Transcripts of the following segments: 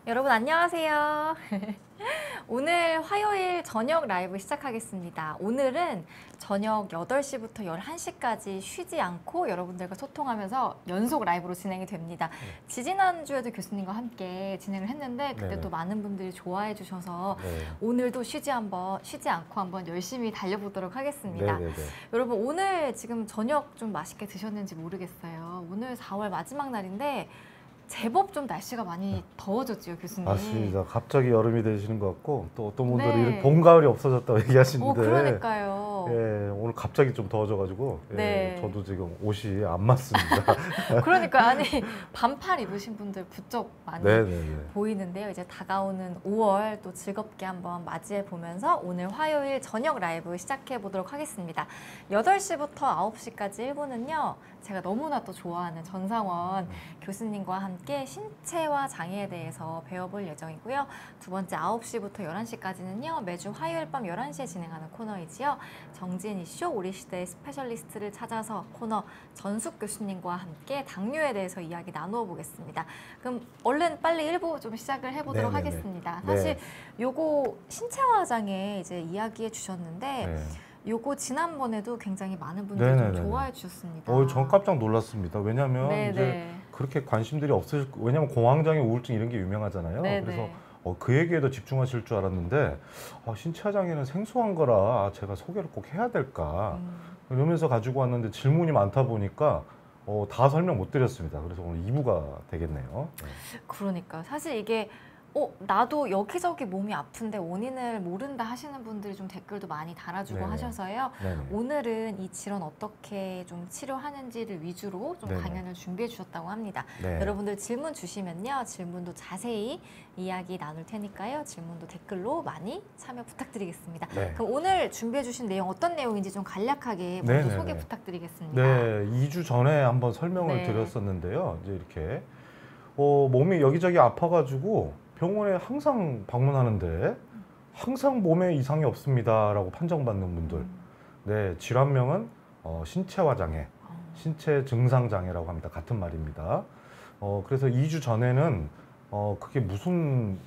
여러분 안녕하세요. 오늘 화요일 저녁 라이브 시작하겠습니다. 오늘은 저녁 8시부터 11시까지 쉬지 않고 여러분들과 소통하면서 연속 라이브로 진행이 됩니다. 지지난주에도 교수님과 함께 진행을 했는데 그때 또 많은 분들이 좋아해 주셔서 오늘도 쉬지 않고 한번 열심히 달려보도록 하겠습니다. 여러분 오늘 지금 저녁 좀 맛있게 드셨는지 모르겠어요. 오늘 4월 마지막 날인데 제법 좀 날씨가 많이 더워졌죠, 교수님. 맞습니다. 갑자기 여름이 되시는 것 같고 또 어떤 분들이 봄, 가을이 없어졌다고 얘기하시는데 그러니까요. 예, 오늘 갑자기 좀 더워져가지고 예, 저도 지금 옷이 안 맞습니다. 그러니까 아니 반팔 입으신 분들 부쩍 많이 보이는데요. 이제 다가오는 5월 또 즐겁게 한번 맞이해 보면서 오늘 화요일 저녁 라이브 시작해 보도록 하겠습니다. 8시부터 9시까지 1부는요. 제가 너무나 또 좋아하는 전상원 교수님과 함께 신체와 장애에 대해서 배워볼 예정이고요. 두 번째 9시부터 11시까지는요. 매주 화요일 밤 11시에 진행하는 코너이지요. 정지은 이슈 우리 시대의 스페셜리스트를 찾아서 코너 전숙 교수님과 함께 당뇨에 대해서 이야기 나누어 보겠습니다. 그럼 얼른 빨리 1부 좀 시작을 해보도록 하겠습니다. 사실 요거 신체화 장애 이제 이야기해 주셨는데 요거 지난번에도 굉장히 많은 분들이 좀 좋아해 주셨습니다. 전 깜짝 놀랐습니다. 왜냐하면 이제 그렇게 관심들이 없으실, 왜냐하면 공황장애 우울증 이런 게 유명하잖아요. 그래서 그 얘기에 더 집중하실 줄 알았는데 신체화 장애는 생소한 거라 제가 소개를 꼭 해야 될까 이러면서 가지고 왔는데 질문이 많다 보니까 다 설명 못 드렸습니다. 그래서 오늘 2부가 되겠네요. 그러니까 사실 이게 나도 여기저기 몸이 아픈데 원인을 모른다 하시는 분들이 좀 댓글도 많이 달아주고 하셔서요. 오늘은 이 질환 어떻게 좀 치료하는지를 위주로 좀 강연을 준비해 주셨다고 합니다. 여러분들 질문 주시면요. 질문도 자세히 이야기 나눌 테니까요. 질문도 댓글로 많이 참여 부탁드리겠습니다. 그럼 오늘 준비해 주신 내용 어떤 내용인지 좀 간략하게 먼저 소개 부탁드리겠습니다. 2주 전에 한번 설명을 드렸었는데요. 이제 이렇게 몸이 여기저기 아파가지고 병원에 항상 방문하는데 항상 몸에 이상이 없습니다라고 판정받는 분들. 질환명은 신체화 장애, 신체 증상 장애라고 합니다. 같은 말입니다. 그래서 2주 전에는 그게 무슨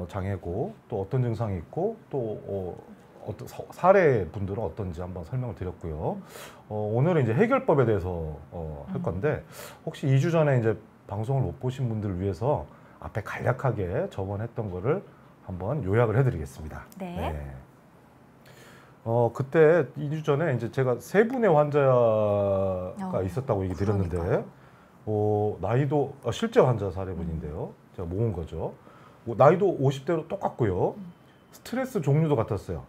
장애고 또 어떤 증상이 있고 또 어떤 사례 분들은 어떤지 한번 설명을 드렸고요. 오늘은 이제 해결법에 대해서 할 건데 혹시 2주 전에 이제 방송을 못 보신 분들을 위해서 앞에 간략하게 저번에 했던 거를 한번 요약을 해드리겠습니다. 그때 2주 전에 이제 제가 3분의 환자가 있었다고 얘기 드렸는데, 나이도 실제 환자 사례분인데요. 제가 모은 거죠. 나이도 50대로 똑같고요. 스트레스 종류도 같았어요.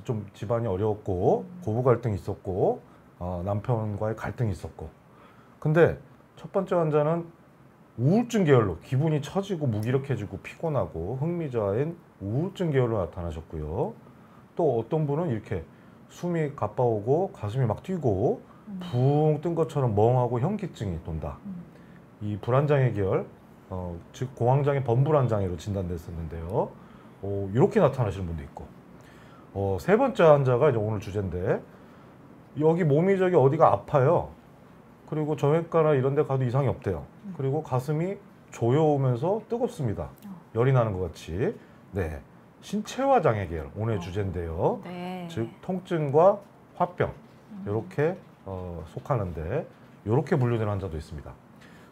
좀 집안이 어려웠고, 고부 갈등이 있었고, 남편과의 갈등이 있었고. 근데 첫 번째 환자는 우울증 계열로 기분이 처지고 무기력해지고 피곤하고 흥미저하인 우울증 계열로 나타나셨고요. 또 어떤 분은 이렇게 숨이 가빠오고 가슴이 막 뛰고 붕 뜬 것처럼 멍하고 현기증이 돈다. 이 불안장애 계열, 즉 공황장애 범불안장애로 진단됐었는데요. 이렇게 나타나시는 분도 있고, 세 번째 환자가 이제 오늘 주제인데 여기 몸이 저기 어디가 아파요. 그리고 정형외과나 이런 데 가도 이상이 없대요. 그리고 가슴이 조여오면서 뜨겁습니다. 열이 나는 것 같이. 신체화 장애 계열 오늘의 주제인데요. 즉 통증과 화병 이렇게 속하는데 이렇게 분류되는 환자도 있습니다.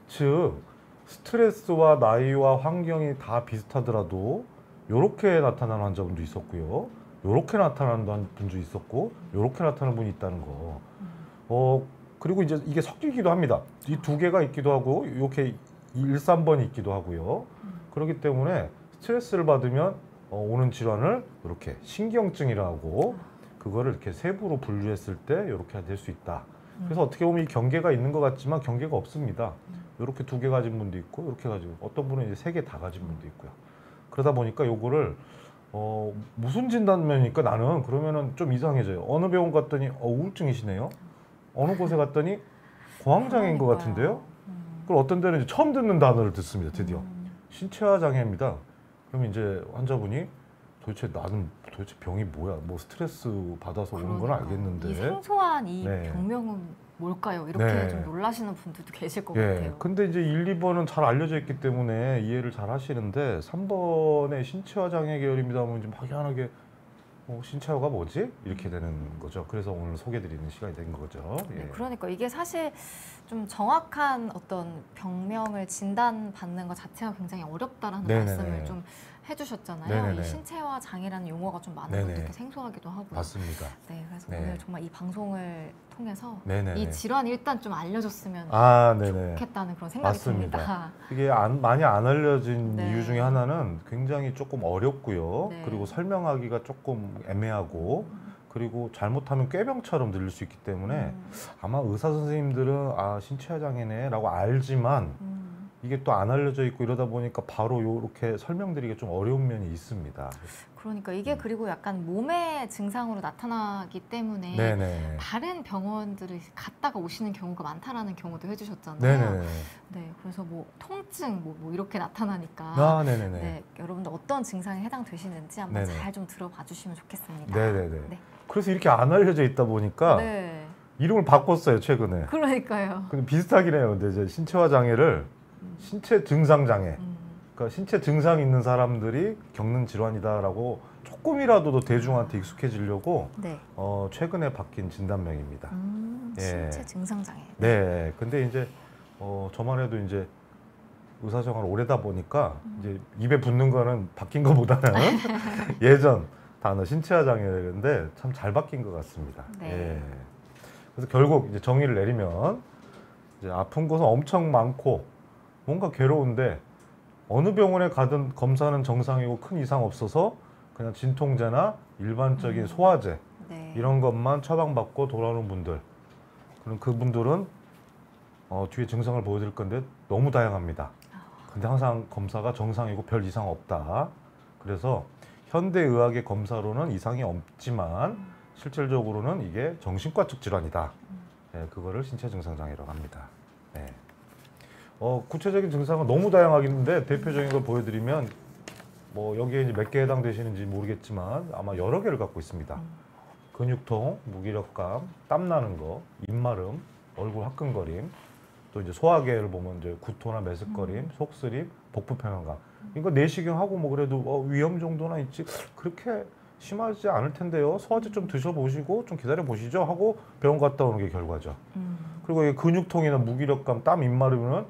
즉 스트레스와 나이와 환경이 다 비슷하더라도 이렇게 나타나는 환자분도 있었고요. 이렇게 나타나는 분도 있었고 이렇게 나타나는 분이 있다는 거. 그리고 이제 이게 섞이기도 합니다. 이 두 개가 있기도 하고 이렇게 1, 3번이 있기도 하고요. 그렇기 때문에 스트레스를 받으면 오는 질환을 이렇게 신경증이라고 그거를 이렇게 세부로 분류했을 때 이렇게 될 수 있다. 그래서 어떻게 보면 이 경계가 있는 것 같지만 경계가 없습니다. 이렇게 2개 가진 분도 있고 이렇게 가지고 어떤 분은 이제 3개 다 가진 분도 있고요. 그러다 보니까 요거를 무슨 진단면이니까 나는 그러면은 좀 이상해져요. 어느 병원 갔더니 우울증이시네요. 어느 곳에 갔더니 공황장애인 것 같은데요. 그리고 어떤 데는 이제 처음 듣는 단어를 듣습니다. 드디어 신체화 장애입니다. 그러면 이제 환자분이 나는 도대체 병이 뭐야? 뭐 스트레스 받아서 오는 건 알겠는데 이 생소한 이 병명은 뭘까요? 이렇게 네. 좀 놀라시는 분들도 계실 것 예. 같아요. 근데 이제 1, 2번은 잘 알려져 있기 때문에 이해를 잘 하시는데 3번의 신체화 장애 계열입니다 하면 좀 막연하게 신체화가 뭐지? 이렇게 되는 거죠. 그래서 오늘 소개드리는 시간이 된 거죠. 예. 네, 그러니까 이게 사실 좀 정확한 어떤 병명을 진단받는 것 자체가 굉장히 어렵다라는 네네네. 말씀을 좀 해주셨잖아요. 네네네. 이 신체화 장애라는 용어가 좀 많은 네네. 분들께 생소하기도 하고요. 맞습니다. 네, 그래서 네. 오늘 정말 이 방송을 통해서 네네네. 이 질환 일단 좀 알려줬으면 네네. 좋겠다는 그런 생각이 맞습니다. 듭니다. 이게 많이 안 알려진 네. 이유 중에 하나는 굉장히 조금 어렵고요. 네. 그리고 설명하기가 조금 애매하고 그리고 잘못하면 꾀병처럼 들릴 수 있기 때문에 아마 의사 선생님들은 신체화 장애네라고 알지만 이게 또 안 알려져 있고 이러다 보니까 바로 이렇게 설명드리기 좀 어려운 면이 있습니다. 그러니까 이게 그리고 약간 몸의 증상으로 나타나기 때문에 네네. 다른 병원들을 갔다가 오시는 경우가 많다라는 경우도 해주셨잖아요. 네네네. 네, 그래서 뭐 통증 뭐 이렇게 나타나니까 네네네. 네, 여러분들 어떤 증상에 해당되시는지 한번 네네. 잘 좀 들어봐 주시면 좋겠습니다. 네네네. 네. 그래서 이렇게 안 알려져 있다 보니까 네, 이름을 바꿨어요 최근에. 그러니까요. 근데 비슷하긴 해요. 근데 이제 신체화 장애를 신체 증상 장애. 그러니까 신체 증상이 있는 사람들이 겪는 질환이다라고 조금이라도 더 대중한테 익숙해지려고 네. 최근에 바뀐 진단명입니다. 예. 신체 증상 장애. 네. 근데 이제 저만 해도 이제 의사생활 오래다 보니까 이제 입에 붙는 거는 바뀐 것보다는 예전 단어 신체화 장애인데 참 잘 바뀐 것 같습니다. 네. 예. 그래서 결국 이제 정의를 내리면 이제 아픈 곳은 엄청 많고 뭔가 괴로운데 어느 병원에 가든 검사는 정상이고 큰 이상 없어서 그냥 진통제나 일반적인 소화제 네. 이런 것만 처방받고 돌아오는 분들, 그럼 그분들은 뒤에 증상을 보여드릴 건데 너무 다양합니다. 근데 항상 검사가 정상이고 별 이상 없다. 그래서 현대의학의 검사로는 이상이 없지만 실질적으로는 이게 정신과적 질환이다. 네, 그거를 신체 증상 장애라고 합니다. 네. 구체적인 증상은 너무 다양하긴데 대표적인 걸 보여드리면 뭐 여기에 이제 몇 개 해당되시는지 모르겠지만 아마 여러 개를 갖고 있습니다. 근육통, 무기력감, 땀 나는 거, 입마름, 얼굴 화끈거림, 또 이제 소화계를 보면 이제 구토나 메스꺼림, 속쓰림, 복부 평형감. 이거 내시경하고 뭐 그래도 위험 정도나 있지 그렇게 심하지 않을 텐데요. 소화제 좀 드셔보시고 좀 기다려 보시죠 하고 병원 갔다 오는 게 결과죠. 그리고 이 근육통이나 무기력감, 땀, 입마름은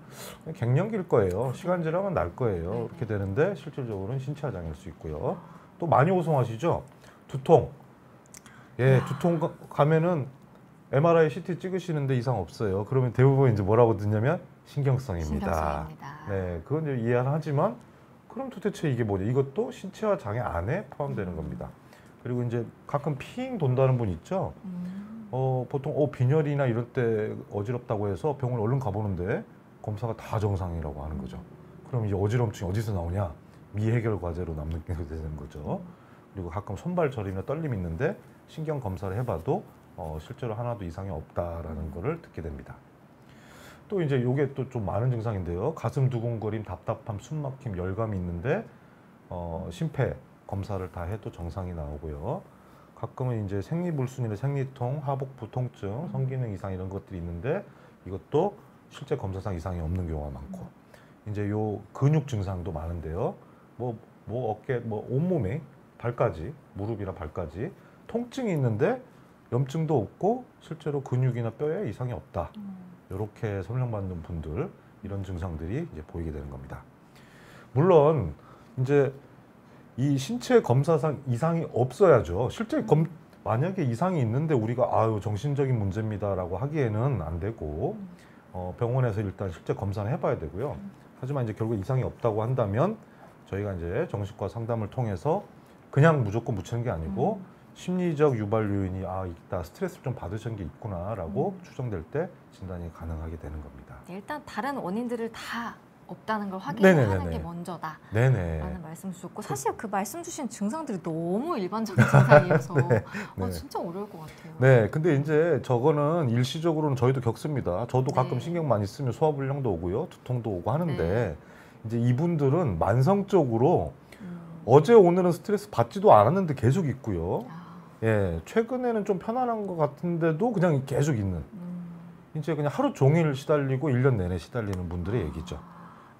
갱년기일 거예요. 시간 지나면 날 거예요. 이렇게 되는데 실질적으로는 신체화 장애일 수 있고요. 또 많이 호송하시죠? 두통. 예, 두통 가면은 MRI, CT 찍으시는데 이상 없어요. 그러면 대부분 이제 뭐라고 듣냐면 신경성입니다. 신경성입니다. 네, 그건 이제 이해는 하지만 그럼 도대체 이게 뭐냐? 이것도 신체화 장애 안에 포함되는 겁니다. 그리고 이제 가끔 피잉 돈다는 분 있죠? 보통 빈혈이나 이럴 때 어지럽다고 해서 병원 얼른 가보는데 검사가 다 정상이라고 하는 거죠. 그럼 이제 어지럼증이 어디서 나오냐? 미해결 과제로 남는 게 되는 거죠. 그리고 가끔 손발 저림이나 떨림이 있는데 신경 검사를 해봐도 실제로 하나도 이상이 없다라는 거를 듣게 됩니다. 또 이제 요게 또 좀 많은 증상인데요. 가슴 두근거림, 답답함, 숨막힘, 열감이 있는데 심폐 검사를 다 해도 정상이 나오고요. 가끔은 이제 생리불순이나 생리통, 하복부 통증, 성기능 이상 이런 것들이 있는데 이것도 실제 검사상 이상이 없는 경우가 많고 이제 요 근육 증상도 많은데요. 뭐 어깨, 뭐 온몸에 발까지, 무릎이나 발까지 통증이 있는데 염증도 없고 실제로 근육이나 뼈에 이상이 없다. 이렇게 설명받는 분들 이런 증상들이 이제 보이게 되는 겁니다. 물론 이제 이 신체 검사상 이상이 없어야죠. 실제 만약에 이상이 있는데 우리가 정신적인 문제입니다라고 하기에는 안 되고 병원에서 일단 실제 검사는 해봐야 되고요. 하지만 이제 결국 이상이 없다고 한다면 저희가 이제 정신과 상담을 통해서 그냥 무조건 묻히는 게 아니고 심리적 유발 요인이 있다, 스트레스를 좀 받으신 게 있구나라고 추정될 때 진단이 가능하게 되는 겁니다. 일단 다른 원인들을 다 없다는 걸 확인하는 네네네네. 게 먼저다. 네네. 라는 말씀 주셨고 사실 그 말씀 주신 증상들이 너무 일반적인 증상이어서 네. 진짜 어려울 것 같아요. 네, 근데 이제 저거는 일시적으로는 저희도 겪습니다. 저도 가끔 네. 신경 많이 쓰면 소화불량도 오고요, 두통도 오고 하는데 네. 이제 이분들은 만성적으로 어제 오늘은 스트레스 받지도 않았는데 계속 있고요. 예, 최근에는 좀 편안한 것 같은데도 그냥 계속 있는 이제 그냥 하루 종일 시달리고 1년 내내 시달리는 분들의 얘기죠.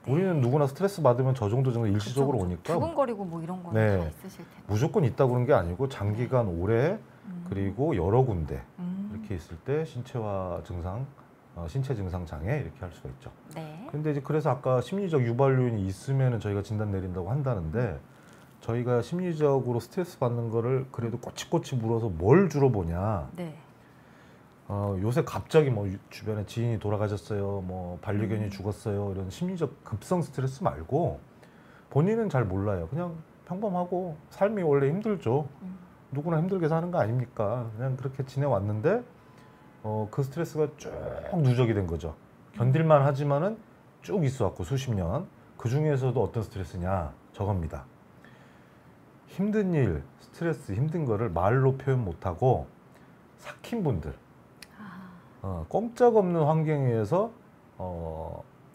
네. 우리는 누구나 스트레스 받으면 저 정도 일시적으로 그쵸. 오니까 두근거리고 뭐 이런 거는 네. 다 있으실 텐데. 무조건 있다 그런 게 아니고 장기간 오래 그리고 여러 군데 음. 이렇게 있을 때 신체화 증상, 신체 증상 장애 이렇게 할 수가 있죠. 네. 근데 이제 그래서 아까 심리적 유발 요인이 있으면은 저희가 진단 내린다고 한다는데 저희가 심리적으로 스트레스 받는 거를 그래도 꼬치꼬치 물어서 뭘 주로 보냐. 네. 요새 갑자기 뭐 주변에 지인이 돌아가셨어요, 뭐 반려견이 죽었어요 이런 심리적 급성 스트레스 말고 본인은 잘 몰라요. 그냥 평범하고 삶이 원래 힘들죠. 누구나 힘들게 사는 거 아닙니까? 그냥 그렇게 지내왔는데 그 스트레스가 쭉 누적이 된 거죠. 견딜만 하지만은 쭉 있어왔고 수십 년. 그 중에서도 어떤 스트레스냐 저겁니다. 힘든 일, 스트레스, 힘든 거를 말로 표현 못하고 삭힌 분들, 꼼짝없는 환경에 의해서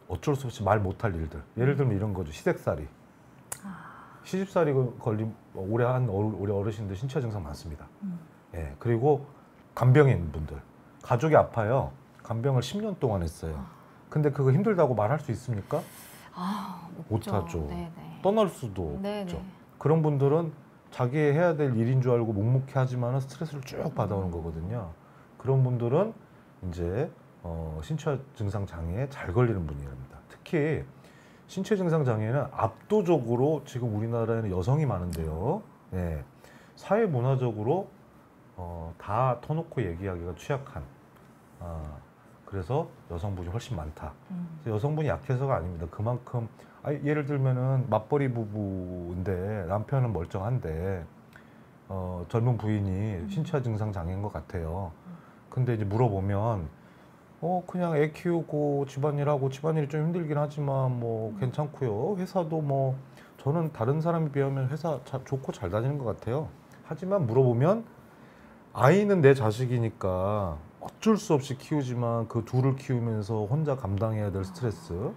어쩔 수 없이 말 못할 일들. 예를 들면 이런 거죠. 시댁살이. 시집살이 걸린 오래 한 우리 어르신들 신체 증상 많습니다. 예, 그리고 간병인 분들. 가족이 아파요. 간병을 10년 동안 했어요. 근데 그거 힘들다고 말할 수 있습니까? 못하죠. 네네. 떠날 수도 네네. 없죠. 그런 분들은 자기 해야 될 일인 줄 알고 묵묵히 하지만 스트레스를 쭉 받아오는 거거든요. 그런 분들은 이제 신체 증상 장애에 잘 걸리는 분이랍니다. 특히 신체 증상 장애는 압도적으로 지금 우리나라에는 여성이 많은데요. 예, 사회 문화적으로 다 터놓고 얘기하기가 취약한. 그래서 여성분이 훨씬 많다. 여성분이 약해서가 아닙니다. 그만큼 예를 들면은 맞벌이 부부인데 남편은 멀쩡한데 젊은 부인이 신체 증상 장애인 것 같아요. 근데 이제 물어보면 그냥 애 키우고 집안일하고 집안일이 좀 힘들긴 하지만 뭐 괜찮고요. 회사도 뭐 저는 다른 사람에 비하면 회사 좋고 잘 다니는 것 같아요. 하지만 물어보면 아이는 내 자식이니까 어쩔 수 없이 키우지만 그 둘을 키우면서 혼자 감당해야 될 스트레스,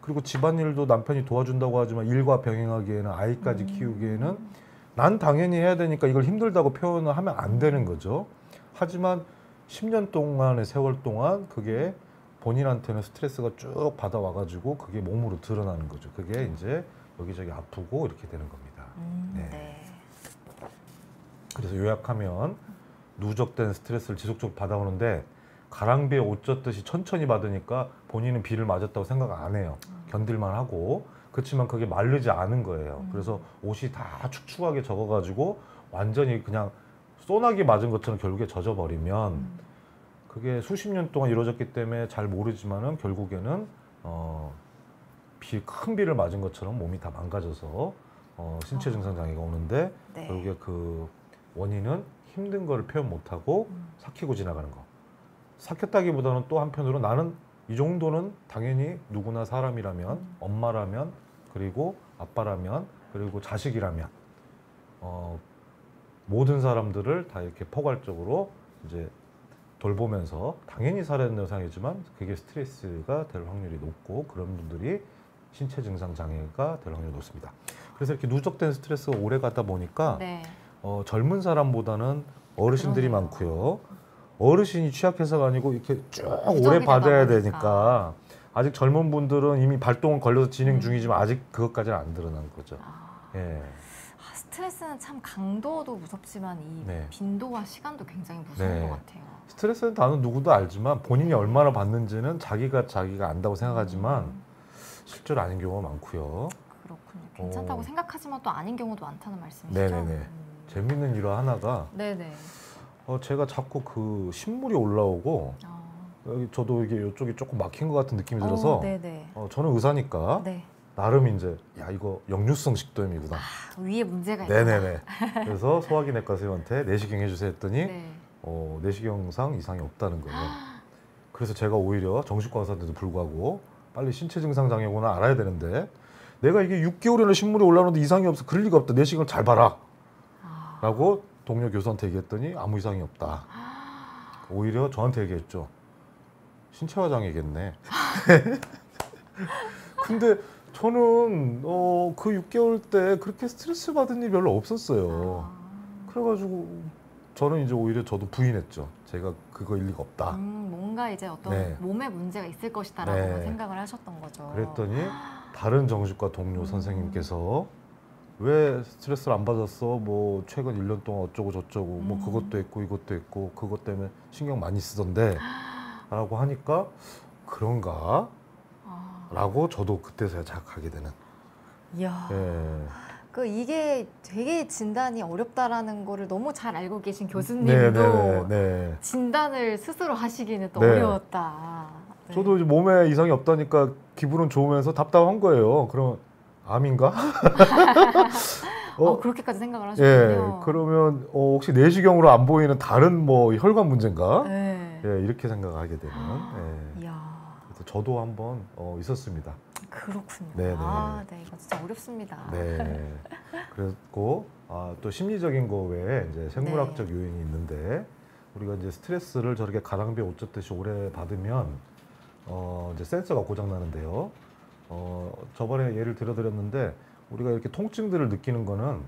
그리고 집안일도 남편이 도와준다고 하지만 일과 병행하기에는 아이까지 키우기에는 난 당연히 해야 되니까 이걸 힘들다고 표현을 하면 안 되는 거죠. 하지만 10년 동안의 세월 동안 그게 본인한테는 스트레스가 쭉 받아와가지고 그게 몸으로 드러나는 거죠. 그게 이제 여기저기 아프고 이렇게 되는 겁니다. 네. 그래서 요약하면 누적된 스트레스를 지속적으로 받아오는데 가랑비에 옷 젖듯이 천천히 받으니까 본인은 비를 맞았다고 생각 안 해요. 견딜만 하고. 그렇지만 그게 마르지 않은 거예요. 그래서 옷이 다 축축하게 젖어가지고 완전히 그냥 소나기 맞은 것처럼 결국에 젖어버리면 그게 수십 년 동안 이루어졌기 때문에 잘 모르지만은 결국에는 큰 비를 맞은 것처럼 몸이 다 망가져서 신체 증상 장애가 오는데 네. 결국에 그 원인은 힘든 거를 표현 못하고 삭히고 지나가는 거. 삭혔다기보다는 또 한편으로 나는 이 정도는 당연히 누구나 사람이라면, 엄마라면, 그리고 아빠라면, 그리고 자식이라면 모든 사람들을 다 이렇게 포괄적으로 이제 돌보면서 당연히 살아야 된다고 생각이지만 그게 스트레스가 될 확률이 높고 그런 분들이 신체 증상 장애가 될 확률이 높습니다. 그래서 이렇게 누적된 스트레스가 오래 가다 보니까 네. 젊은 사람보다는 어르신들이 그러네요. 많고요. 어르신이 취약해서가 아니고 이렇게 쭉 누적이 오래 되다 받아야 보니까. 되니까 아직 젊은 분들은 이미 발동은 걸려서 진행 중이지만 아직 그것까지는 안 드러난 거죠. 예. 스트레스는 참 강도도 무섭지만 이 네. 빈도와 시간도 굉장히 무서운 네. 것 같아요. 스트레스는 다는 누구도 알지만 본인이 얼마나 받는지는 자기가 안다고 생각하지만 실제로 아닌 경우가 많고요. 그렇군요. 괜찮다고 생각하지만 또 아닌 경우도 많다는 말씀이시죠? 네네네. 재밌는 일화 하나가 네네. 제가 자꾸 그 신물이 올라오고 여기 저도 이게 이쪽이 조금 막힌 것 같은 느낌이 들어서 네네. 저는 의사니까 네. 나름 이제 야 이거 역류성 식도염이구나. 위에 문제가 있다. 네네네. 그래서 소화기내과 선생님한테 내시경 해주세요 했더니 네. 내시경상 이상이 없다는 거예요. 그래서 제가 오히려 정신과 의사인데도 불구하고 빨리 신체 증상 장애구나 알아야 되는데 내가 이게 6개월이나 신물이 올라오는데 이상이 없어. 그럴 리가 없다. 내시경을 잘 봐라. 라고 동료 교수한테 얘기했더니 아무 이상이 없다. 오히려 저한테 얘기했죠. 신체화 장애겠네. 근데 저는 그 6개월 때 그렇게 스트레스 받은 일이 별로 없었어요. 그래가지고 저는 이제 오히려 저도 부인했죠. 제가 그거 일리가 없다. 뭔가 이제 어떤 네. 몸에 문제가 있을 것이다라고 네. 생각을 하셨던 거죠. 그랬더니 다른 정신과 동료 선생님께서 왜 스트레스를 안 받았어? 뭐 최근 1년 동안 어쩌고 저쩌고 뭐 그것도 했고 이것도 했고 그것 때문에 신경 많이 쓰던데 라고 하니까 그런가? 라고 저도 그때서야 자각하게 되는. 이야. 예. 이게 되게 진단이 어렵다라는 거를 너무 잘 알고 계신 네, 교수님도 네. 진단을 스스로 하시기는 또 네. 어려웠다. 네. 저도 이제 몸에 이상이 없다니까 기분은 좋으면서 답답한 거예요. 그럼 암인가? 그렇게까지 생각을 예. 하셨군요. 그러면 혹시 내시경으로 안 보이는 다른 뭐 혈관 문제인가? 네. 예, 이렇게 생각하게 되는. 예. 이야. 그래서 저도 한번 있었습니다. 그렇군요. 네네. 네, 이거 진짜 어렵습니다. 네. 그랬고 또 심리적인 거 외에 이제 생물학적 네. 요인이 있는데 우리가 이제 스트레스를 저렇게 가랑비에 옷 젖듯이 오래 받으면 이제 센서가 고장 나는데요. 저번에 예를 들어드렸는데 우리가 이렇게 통증들을 느끼는 거는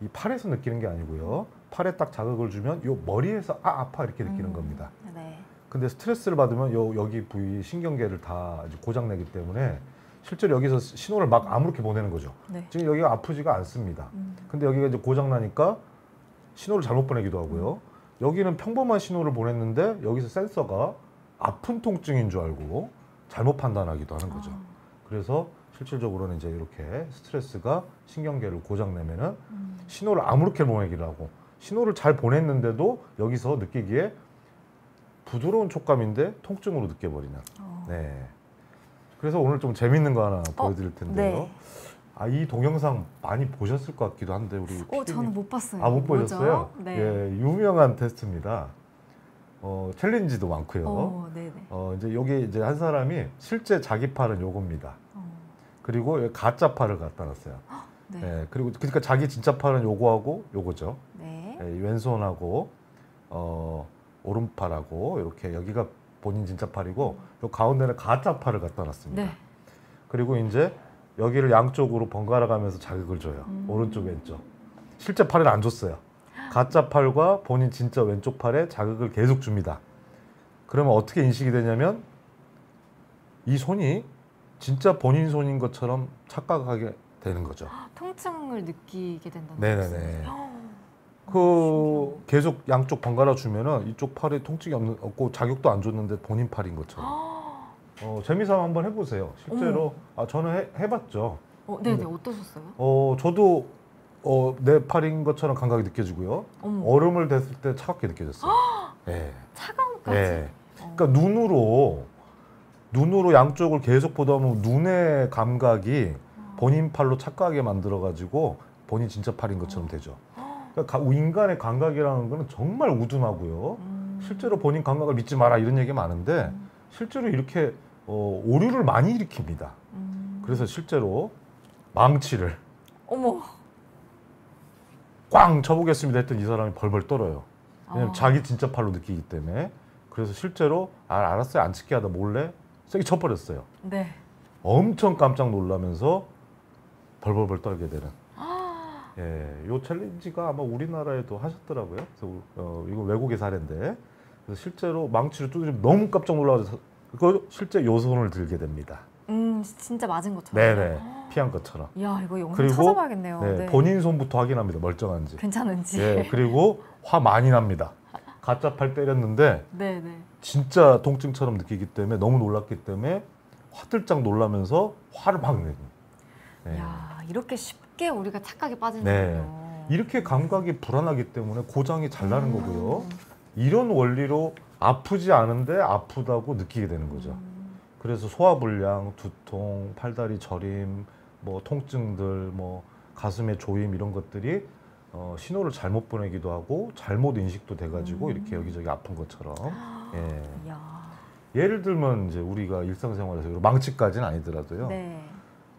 이 팔에서 느끼는 게 아니고요. 팔에 딱 자극을 주면 요 머리에서 아파 이렇게 느끼는 겁니다. 네. 근데 스트레스를 받으면 여기 부위 신경계를 다 고장 내기 때문에 실제로 여기서 신호를 막 아무렇게 보내는 거죠. 네. 지금 여기가 아프지가 않습니다. 근데 여기가 이제 고장 나니까 신호를 잘못 보내기도 하고요. 여기는 평범한 신호를 보냈는데 여기서 센서가 아픈 통증인 줄 알고 잘못 판단하기도 하는 거죠. 그래서 실질적으로는 이제 이렇게 스트레스가 신경계를 고장 내면은 신호를 아무렇게 보내기도 하고 신호를 잘 보냈는데도 여기서 느끼기에 부드러운 촉감인데 통증으로 느껴버리는. 네. 그래서 오늘 좀 재밌는 거 하나 보여드릴 텐데요. 네. 이 동영상 많이 보셨을 것 같기도 한데 우리 저는 못 봤어요. 못 보셨어요? 네. 예, 유명한 테스트입니다. 챌린지도 많고요. 네네. 이제 여기 이제 한 사람이 실제 자기 팔은 요겁니다. 그리고 여기 가짜 팔을 갖다 놨어요. 네. 예, 그리고 그러니까 자기 진짜 팔은 요거하고 요거죠. 네. 예, 왼손하고 오른팔하고 이렇게 여기가 본인 진짜 팔이고 요 가운데는 가짜 팔을 갖다 놨습니다. 네. 그리고 이제 여기를 양쪽으로 번갈아 가면서 자극을 줘요. 오른쪽 왼쪽. 실제 팔에는 안 줬어요. 가짜 팔과 본인 진짜 왼쪽 팔에 자극을 계속 줍니다. 그러면 어떻게 인식이 되냐면 이 손이 진짜 본인 손인 것처럼 착각하게 되는 거죠. 통증을 느끼게 된다는 네네네. 말씀이세요? 계속 양쪽 번갈아 주면은 이쪽 팔에 통증이 없고 자극도 안 줬는데 본인 팔인 것처럼. 재미삼아 한번 해보세요. 실제로 저는 해봤죠. 네네. 어떠셨어요? 저도 내 팔인 것처럼 감각이 느껴지고요. 얼음을 댔을 때 차갑게 느껴졌어요. 네. 차가움까지? 네. 그러니까 눈으로 양쪽을 계속 보다 보면 눈의 감각이 본인 팔로 착각하게 만들어가지고 본인 진짜 팔인 것처럼 되죠. 그러니까 인간의 감각이라는 거는 정말 우둔하고요. 실제로 본인 감각을 믿지 마라 이런 얘기 많은데 실제로 이렇게 오류를 많이 일으킵니다. 그래서 실제로 망치를 어머. 꽝 쳐보겠습니다 했더니 이 사람이 벌벌 떨어요. 왜냐면 자기 진짜 팔로 느끼기 때문에. 그래서 실제로 알았어요 안 치게 하다 몰래 세게 쳐버렸어요. 네. 엄청 깜짝 놀라면서 벌벌벌 떨게 되는. 예, 요 챌린지가 아마 우리나라에도 하셨더라고요. 그래서 이거 외국의 사례인데, 그래서 실제로 망치를 두드리면 너무 깜짝 놀라서 그 실제 요 손을 들게 됩니다. 진짜 맞은 것처럼. 네네, 피한 것처럼. 이야, 이거 영상 그리고 찾아봐야겠네요. 네, 네. 본인 손부터 확인합니다. 멀쩡한지. 괜찮은지. 예, 그리고 화 많이 납니다. 가짜 팔 때렸는데 네네. 진짜 통증처럼 느끼기 때문에 너무 놀랐기 때문에 화들짝 놀라면서 화를 막 내고. 네. 이야, 이렇게 쉽게 우리가 착각에 빠지는군요. 네. 이렇게 감각이 불안하기 때문에 고장이 잘 나는 거고요. 이런 원리로 아프지 않은데 아프다고 느끼게 되는 거죠. 그래서 소화불량, 두통, 팔다리 저림, 뭐 통증들, 뭐 가슴의 조임 이런 것들이 신호를 잘못 보내기도 하고 잘못 인식도 돼가지고 이렇게 여기저기 아픈 것처럼. 예. 이야. 예를 들면 이제 우리가 일상생활에서 망치까지는 아니더라도요. 네.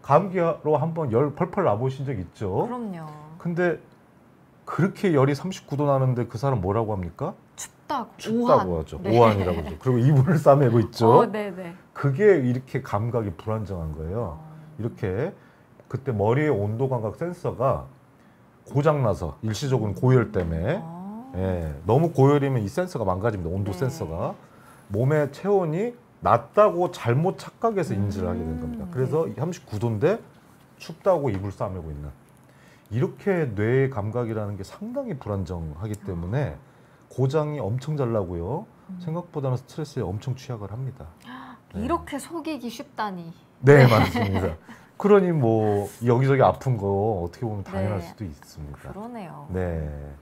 감기로 한번 열 펄펄 나보신 적 있죠? 그럼요. 근데 그렇게 열이 39도 나는데 그 사람 뭐라고 합니까? 춥다고. 춥다고 오한. 하죠. 네. 오한이라고 하죠. 그리고 이불을 싸매고 있죠. 네네. 그게 이렇게 감각이 불안정한 거예요. 이렇게 그때 머리의 온도 감각 센서가 고장나서 일시적으로 고열 때문에 예, 너무 고열이면 이 센서가 망가집니다. 온도 네. 센서가. 몸의 체온이 낮다고 잘못 착각해서 인지를 하게 된 겁니다. 그래서 네. 39도인데 춥다고 이불 싸매고 있는. 이렇게 뇌의 감각이라는 게 상당히 불안정하기 때문에 고장이 엄청 잘 나고요. 생각보다는 스트레스에 엄청 취약을 합니다. 네. 이렇게 속이기 쉽다니. 네, 맞습니다. 그러니 뭐 여기저기 아픈 거 어떻게 보면 당연할 네. 수도 있습니다. 그러네요. 네.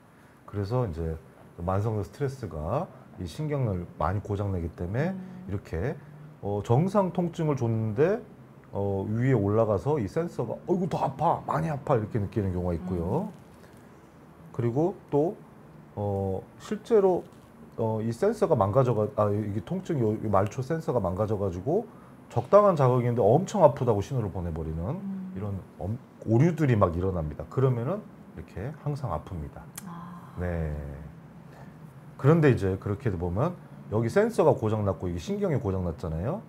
그래서 이제 만성적 스트레스가 이 신경을 많이 고장내기 때문에 이렇게 정상 통증을 줬는데 위에 올라가서 이 센서가 이거 더 아파, 많이 아파 이렇게 느끼는 경우가 있고요. 그리고 또 실제로 이 센서가 이게 통증 이 말초 센서가 망가져가지고 적당한 자극인데 엄청 아프다고 신호를 보내버리는 이런 오류들이 막 일어납니다. 그러면은 이렇게 항상 아픕니다. 네. 그런데 이제 그렇게 보면 여기 센서가 고장났고 이게 신경이 고장났잖아요.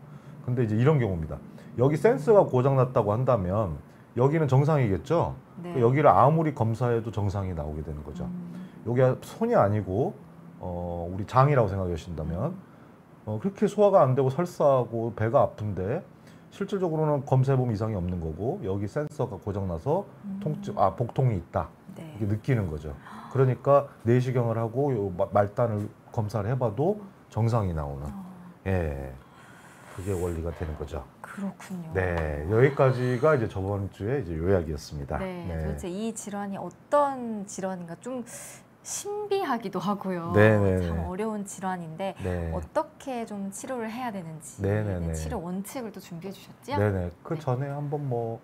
근데 이제 이런 경우입니다. 여기 센서가 고장났다고 한다면 여기는 정상이겠죠. 네. 여기를 아무리 검사해도 정상이 나오게 되는 거죠. 여기가 손이 아니고 우리 장이라고 생각하신다면 그렇게 소화가 안 되고 설사하고 배가 아픈데 실질적으로는 검사해보면 이상이 없는 거고 여기 센서가 고장나서 복통이 있다 네. 이렇게 느끼는 거죠. 그러니까 내시경을 하고 요 말단을 검사를 해봐도 정상이 나오는 예, 그게 원리가 되는 거죠. 그렇군요. 네, 여기까지가 이제 저번 주에 이제 요약이었습니다. 네, 도대체 이 질환이 어떤 질환인가 좀 신비하기도 하고요. 네네네. 참 어려운 질환인데 네. 어떻게 좀 치료를 해야 되는지 네네네. 치료 원칙을 또 준비해 주셨죠? 네네. 그 네. 전에 한번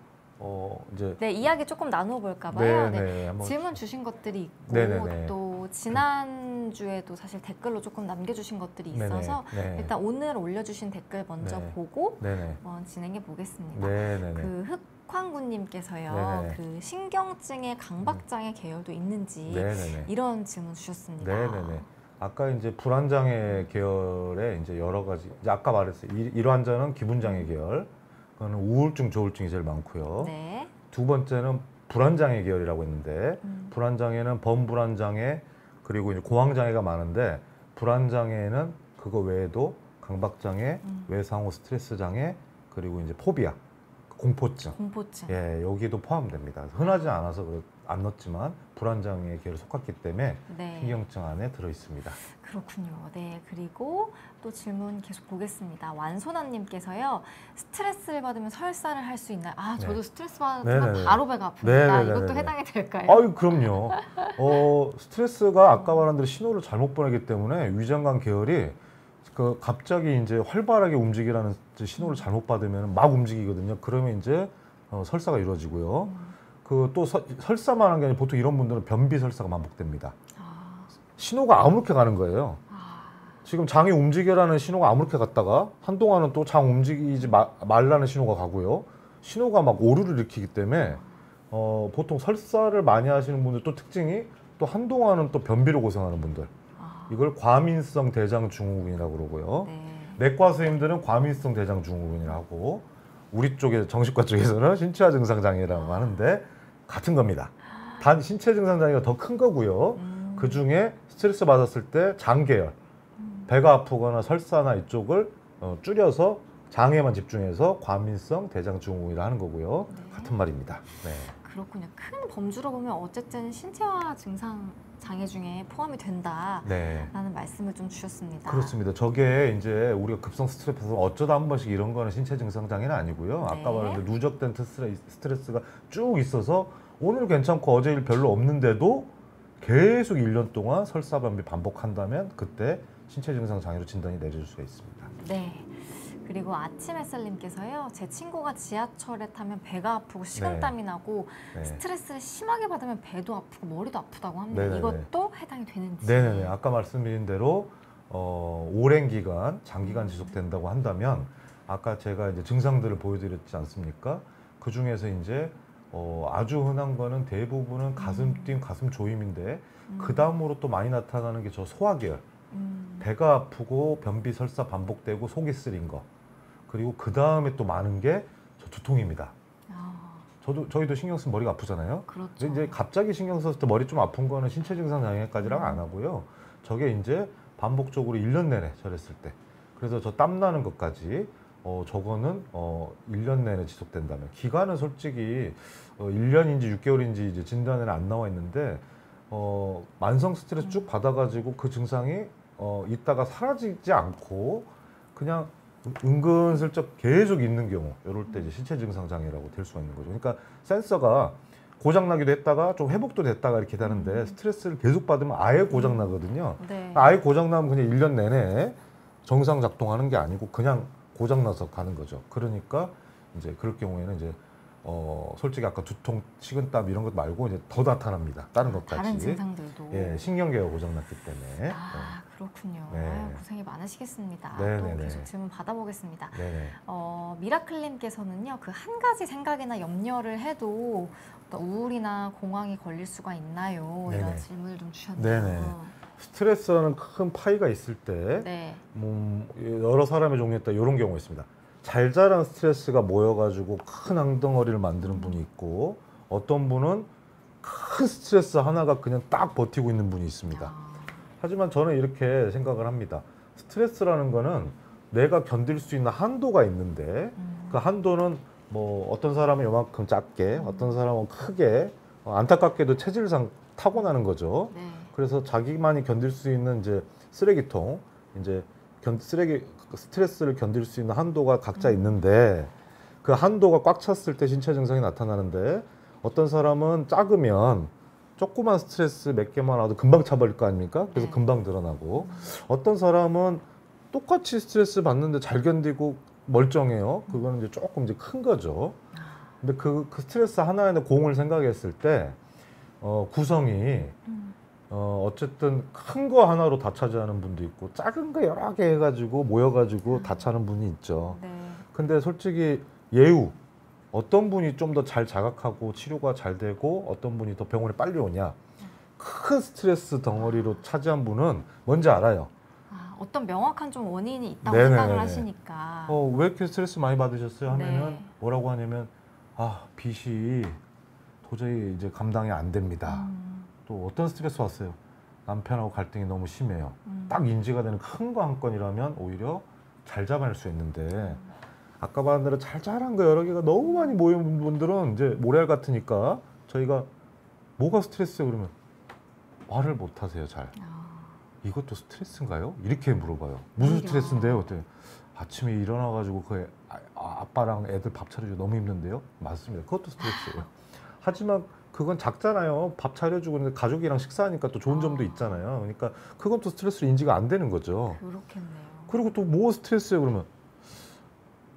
이제 네, 이야기 조금 나눠볼까 봐요. 네네. 네, 한번 질문 주신 것들이 있고 네네네. 또 지난주에도 사실 댓글로 조금 남겨주신 것들이 있어서 네네. 네. 일단 오늘 올려주신 댓글 먼저 네. 보고 네네. 한번 진행해 보겠습니다. 네네네. 그 흑황구님께서요, 네네. 그 신경증의 강박장애 계열도 있는지 네네네. 이런 질문 주셨습니다. 네네네. 아까 이제 불안장애 계열에 이제 여러 가지 이제 아까 말했어요. 일환자는 기분장애 계열, 그거는 우울증, 조울증이 제일 많고요. 네. 두 번째는 불안장애 계열이라고 했는데 불안장애는 범불안장애 그리고 이제 공황장애가 많은데 불안장애는 그거 외에도 강박장애, 외상후 스트레스 장애 그리고 이제 포비아, 공포증. 공포증. 예, 여기도 포함됩니다. 흔하지 않아서 안 넣었지만 불안장애 계열에 속했기 때문에 네. 신경증 안에 들어 있습니다. 그렇군요. 네, 그리고 또 질문 계속 보겠습니다. 완소나님께서요, 스트레스를 받으면 설사를 할 수 있나요? 아, 저도 네. 스트레스 받으면 네네네. 바로 배가 아픕니다. 네네네네. 이것도 해당이 될까요? 아유, 그럼요. 스트레스가 아까 말한 대로 신호를 잘못 보내기 때문에 위장관 계열이 갑자기 이제 활발하게 움직이라는 신호를 잘못 받으면 막 움직이거든요. 그러면 이제 설사가 이루어지고요. 그 또 설사만 한 게 아니라 보통 이런 분들은 변비 설사가 반복됩니다. 신호가 아무렇게 가는 거예요. 지금 장이 움직여라는 신호가 아무렇게 갔다가 한동안은 또 장 움직이지 말라는 신호가 가고요. 신호가 막 오류를 일으키기 때문에 보통 설사를 많이 하시는 분들 또 특징이 또 한동안은 또 변비로 고생하는 분들. 이걸 과민성 대장증후군이라고 그러고요. 네. 내과 선생님들은 과민성 대장증후군이라고 하고 우리 쪽에 정신과 쪽에서는 신체화 증상 장애라고 하는데 같은 겁니다. 단 신체 증상 장애가 더 큰 거고요. 그 중에 스트레스 받았을 때 장계열, 배가 아프거나 설사나 이쪽을 줄여서 장애만 집중해서 과민성 대장증후군이라 하는 거고요. 네. 같은 말입니다. 네. 그렇군요. 큰 범주로 보면 어쨌든 신체화 증상 장애 중에 포함이 된다라는 네. 말씀을 좀 주셨습니다. 그렇습니다. 저게 이제 우리가 급성 스트레스 어쩌다 한 번씩 이런 거는 신체 증상 장애는 아니고요. 네. 아까 말한 누적된 스트레스가 쭉 있어서 오늘 괜찮고 어제 일 별로 없는데도 계속 1년 동안 설사 변비 반복한다면 그때 신체 증상 장애로 진단이 내려질 수가 있습니다. 네. 그리고 아침 햇살님께서요, 제 친구가 지하철에 타면 배가 아프고 식은땀이 나고 네. 스트레스를 심하게 받으면 배도 아프고 머리도 아프다고 합니다. 네네네. 이것도 해당이 되는지. 네네네. 아까 말씀드린 대로 오랜 기간, 장기간 지속된다고 한다면 아까 제가 이제 증상들을 보여드렸지 않습니까? 그 중에서 이제 아주 흔한 거는 대부분은 가슴 뛴, 가슴 조임인데 그 다음으로 또 많이 나타나는 게 저 소화계열. 배가 아프고 변비 설사 반복되고 속이 쓰린 거. 그리고 그 다음에 또 많은 게 저 두통입니다. 저희도 신경 쓰면 머리가 아프잖아요. 그렇죠. 근데 이제 갑자기 신경 썼을 때 머리 좀 아픈 거는 신체 증상 장애까지랑 안 하고요. 저게 이제 반복적으로 1년 내내 저랬을 때. 그래서 저 땀 나는 것까지 저거는 1년 내내 지속된다면, 기간은 솔직히 1년인지 6개월인지 이제 진단에는 안 나와 있는데 만성 스트레스 쭉 받아가지고 그 증상이 있다가 사라지지 않고 그냥 은근슬쩍 계속 있는 경우, 이럴 때 이제 신체 증상 장애라고 될 수가 있는 거죠. 그러니까 센서가 고장나기도 했다가 좀 회복도 됐다가 이렇게 되는데 스트레스를 계속 받으면 아예 고장나거든요. 네. 아예 고장나면 그냥 1년 내내 정상 작동하는 게 아니고 그냥 고장나서 가는 거죠. 그러니까 이제 그럴 경우에는 이제 솔직히 아까 두통, 식은땀 이런 것 말고 이제 더 나타납니다. 다른 것까지. 다른 증상들도. 예, 신경계가 고장났기 때문에. 그렇군요. 네. 아유, 고생이 많으시겠습니다. 네, 또 네, 계속 네. 질문 받아보겠습니다. 네네. 미라클님께서는요, 그 한 가지 생각이나 염려를 해도 어떤 우울이나 공황이 걸릴 수가 있나요? 이런 네네. 질문을 좀 주셨네요. 네네. 스트레스라는 큰 파이가 있을 때 네. 여러 사람의 종류에 따라 이런 경우가 있습니다. 잘 자란 스트레스가 모여가지고 큰 앙덩어리를 만드는 분이 있고, 어떤 분은 큰 스트레스 하나가 그냥 딱 버티고 있는 분이 있습니다. 하지만 저는 이렇게 생각을 합니다. 스트레스라는 거는 내가 견딜 수 있는 한도가 있는데 그 한도는 뭐 어떤 사람은 요만큼 작게, 어떤 사람은 크게, 안타깝게도 체질상 타고나는 거죠. 네. 그래서 자기만이 견딜 수 있는 이제 쓰레기통, 이제 스트레스를 견딜 수 있는 한도가 각자 있는데, 그 한도가 꽉 찼을 때 신체 증상이 나타나는데, 어떤 사람은 작으면 조그만 스트레스 몇 개만 와도 금방 차버릴 거 아닙니까? 그래서 네. 금방 드러나고, 어떤 사람은 똑같이 스트레스 받는데 잘 견디고 멀쩡해요. 그거는 이제 조금 이제 큰 거죠. 근데 그 스트레스 하나에 공을 생각했을 때 구성이 어쨌든 큰 거 하나로 다 차지하는 분도 있고, 작은 거 여러 개 해가지고 모여가지고 다 차는 분이 있죠. 네. 근데 솔직히 예우, 어떤 분이 좀 더 잘 자각하고 치료가 잘 되고 어떤 분이 더 병원에 빨리 오냐, 큰 스트레스 덩어리로 차지한 분은 뭔지 알아요. 어떤 명확한 좀 원인이 있다고 네네네네. 생각을 하시니까. 왜 이렇게 스트레스 많이 받으셨어요? 하면은 네. 뭐라고 하냐면, 빚이 도저히 이제 감당이 안 됩니다. 또 어떤 스트레스 왔어요? 남편하고 갈등이 너무 심해요. 딱 인지가 되는 큰 거 한 건이라면 오히려 잘 잡아낼 수 있는데, 아까 말한 대로 잘 자란 거 여러 개가 너무 많이 모인 분들은 이제 모래알 같으니까, 저희가 뭐가 스트레스예요? 그러면 말을 못 하세요, 잘. 이것도 스트레스인가요? 이렇게 물어봐요. 무슨 스트레스인데요? 그때 아침에 일어나가지고 그 아빠랑 애들 밥 차려주고 너무 힘든데요? 맞습니다. 그것도 스트레스예요. 하지만 그건 작잖아요. 밥 차려주고 있는데 가족이랑 식사하니까 또 좋은 점도 있잖아요. 그러니까 그건 또 스트레스로 인지가 안 되는 거죠. 그렇겠네요. 그리고 또 뭐 스트레스예요? 그러면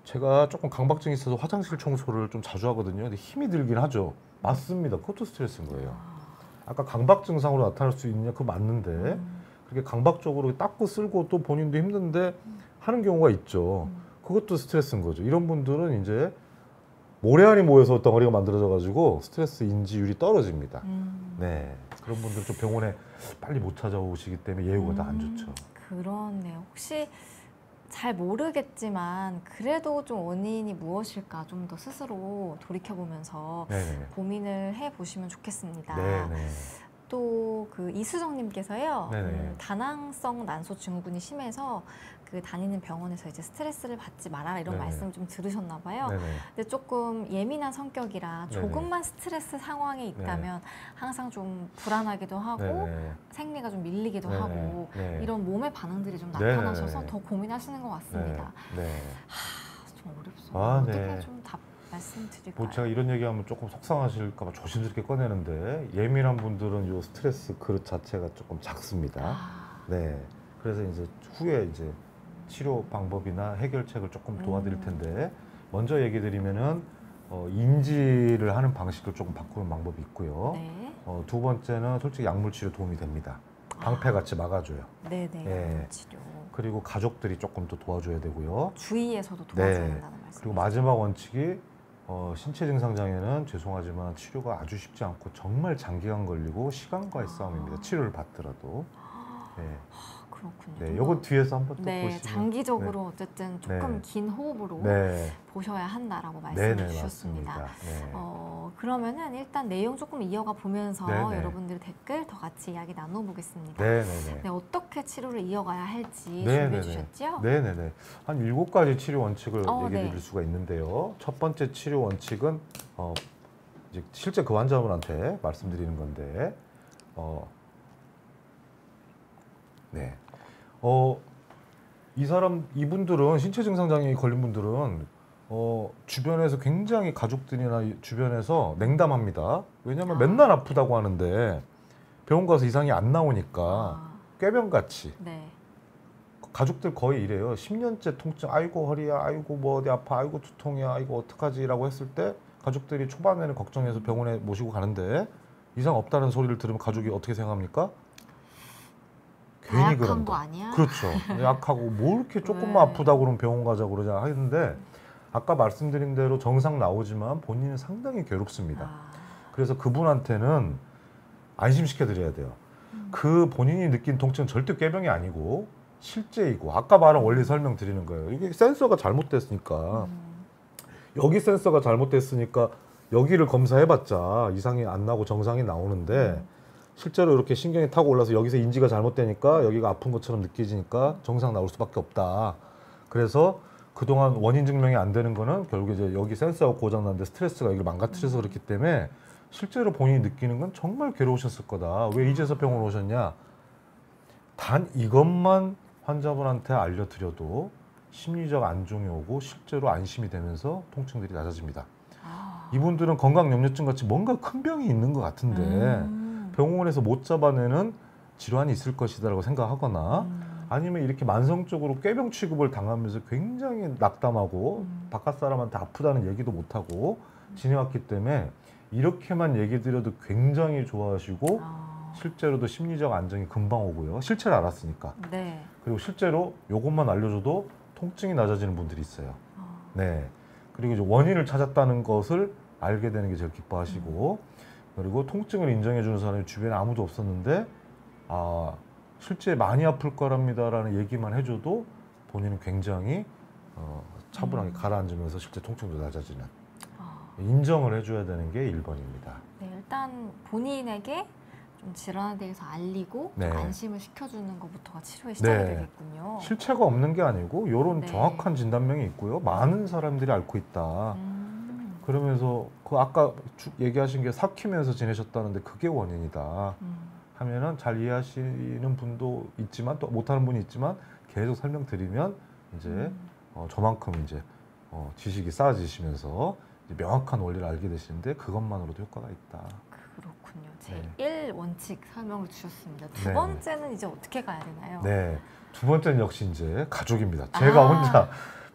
제가 조금 강박증이 있어서 화장실 청소를 좀 자주 하거든요. 근데 힘이 들긴 하죠. 맞습니다. 그것도 스트레스인 거예요. 아까 강박 증상으로 나타날 수 있냐? 그거 맞는데 그렇게 강박적으로 닦고 쓸고 또 본인도 힘든데 하는 경우가 있죠. 그것도 스트레스인 거죠. 이런 분들은 이제 모래알이 모여서 덩어리가 만들어져 가지고 스트레스 인지율이 떨어집니다. 네, 그런 분들 좀 병원에 빨리 못 찾아오시기 때문에 예후가 다 안 좋죠. 그렇네요. 혹시 잘 모르겠지만 그래도 좀 원인이 무엇일까 좀 더 스스로 돌이켜보면서 네네. 고민을 해보시면 좋겠습니다. 네네. 또 그 이수정님께서요, 네네. 다낭성 난소 증후군이 심해서 그 다니는 병원에서 이제 스트레스를 받지 말아라 이런 네네. 말씀 좀 들으셨나 봐요. 네네. 근데 조금 예민한 성격이라 네네. 조금만 스트레스 상황에 있다면 항상 좀 불안하기도 하고 네네. 생리가 좀 밀리기도 네네. 하고 네. 이런 몸의 반응들이 좀 네네. 나타나셔서 더 고민하시는 것 같습니다. 네. 좀 어렵습니다. 어떻게 네. 좀 답 말씀드릴까요? 뭐 제가 이런 얘기하면 조금 속상하실까 봐 조심스럽게 꺼내는데, 예민한 분들은 요 스트레스 그릇 자체가 조금 작습니다. 네. 그래서 이제 후에 이제 치료 방법이나 해결책을 조금 도와드릴 텐데, 먼저 얘기 드리면은 인지를 하는 방식을 조금 바꾸는 방법이 있고요. 네. 두 번째는 솔직히 약물 치료 도움이 됩니다. 방패 같이 막아줘요. 네네. 예. 치료. 그리고 가족들이 조금 더 도와줘야 되고요. 주위에서도 도와줘야 네. 된다는 말씀. 그리고 마지막 원칙이 신체 증상 장애는 죄송하지만 치료가 아주 쉽지 않고 정말 장기간 걸리고 시간과의 싸움입니다. 치료를 받더라도. 네. 그렇군요. 네, 요거 뒤에서 한번 또 네, 보시면. 장기적으로 어쨌든 조금 네. 긴 호흡으로 네. 보셔야 한다라고 말씀을 네네, 주셨습니다. 맞습니다. 네. 그러면은 일단 내용 조금 이어가 보면서 네네. 여러분들 댓글 더 같이 이야기 나눠보겠습니다. 네네네. 네, 어떻게 치료를 이어가야 할지 네네네. 준비해 주셨죠? 네네네. 한 7가지 치료 원칙을 얘기해 네. 드릴 수가 있는데요. 첫 번째 치료 원칙은 이제 실제 그 환자분한테 말씀드리는 건데 네. 이분들은 신체 증상 장애에 걸린 분들은 주변에서 굉장히 가족들이나 주변에서 냉담합니다. 왜냐하면 맨날 아프다고 하는데 병원 가서 이상이 안 나오니까 꾀병같이 네. 가족들 거의 이래요. 10년째 통증, 아이고 허리야, 아이고 뭐 어디 아파, 아이고 두통이야, 아이고 어떡하지라고 했을 때 가족들이 초반에는 걱정해서 병원에 모시고 가는데 이상 없다는 소리를 들으면 가족이 어떻게 생각합니까? 괜히 약한 그런 거 아니야? 그렇죠. 약하고 뭐 이렇게 조금만 네. 아프다고 그러면 병원 가자고 그러자 하는데 아까 말씀드린 대로 정상 나오지만 본인은 상당히 괴롭습니다. 그래서 그분한테는 안심시켜 드려야 돼요. 그 본인이 느낀 통증은 절대 꾀병이 아니고 실제이고 아까 말한 원리 설명드리는 거예요. 이게 센서가 잘못됐으니까 여기 센서가 잘못됐으니까 여기를 검사해봤자 이상이 안 나고 정상이 나오는데 실제로 이렇게 신경이 타고 올라서 여기서 인지가 잘못되니까 여기가 아픈 것처럼 느껴지니까 정상 나올 수밖에 없다. 그래서 그동안 원인 증명이 안 되는 거는 결국 이제 여기 센서가 고장 났는데 스트레스가 여기를 망가뜨려서 그렇기 때문에 실제로 본인이 느끼는 건 정말 괴로우셨을 거다. 왜 이제서 병원 오셨냐? 단 이것만 환자분한테 알려드려도 심리적 안정이 오고 실제로 안심이 되면서 통증들이 낮아집니다. 이분들은 건강염려증 같이 뭔가 큰 병이 있는 것 같은데 병원에서 못 잡아내는 질환이 있을 것이다라고 생각하거나 아니면 이렇게 만성적으로 꾀병 취급을 당하면서 굉장히 낙담하고 바깥 사람한테 아프다는 얘기도 못하고 지내왔기 때문에 이렇게만 얘기 드려도 굉장히 좋아하시고 실제로도 심리적 안정이 금방 오고요. 실체를 알았으니까. 네. 그리고 실제로 이것만 알려줘도 통증이 낮아지는 분들이 있어요. 네. 그리고 이제 원인을 찾았다는 것을 알게 되는 게 제일 기뻐하시고 그리고 통증을 인정해주는 사람이 주변에 아무도 없었는데 실제 많이 아플 거랍니다라는 얘기만 해줘도 본인은 굉장히 차분하게 가라앉으면서 실제 통증도 낮아지는 인정을 해줘야 되는 게 1번입니다. 네, 일단 본인에게 좀 질환에 대해서 알리고 네. 좀 안심을 시켜주는 것부터가 치료의 시작이 네. 되겠군요. 실체가 없는 게 아니고 이런 네. 정확한 진단명이 있고요. 많은 사람들이 앓고 있다. 그러면서 그 아까 얘기하신 게 삭히면서 지내셨다는데 그게 원인이다 하면은 잘 이해하시는 분도 있지만 또 못하는 분이 있지만 계속 설명드리면 이제 저만큼 이제 지식이 쌓아지시면서 이제 명확한 원리를 알게 되시는데 그것만으로도 효과가 있다. 그렇군요. 네. 제1원칙 설명을 주셨습니다. 두 네. 번째는 이제 어떻게 가야 되나요? 네. 두 번째는 역시 이제 가족입니다. 제가 혼자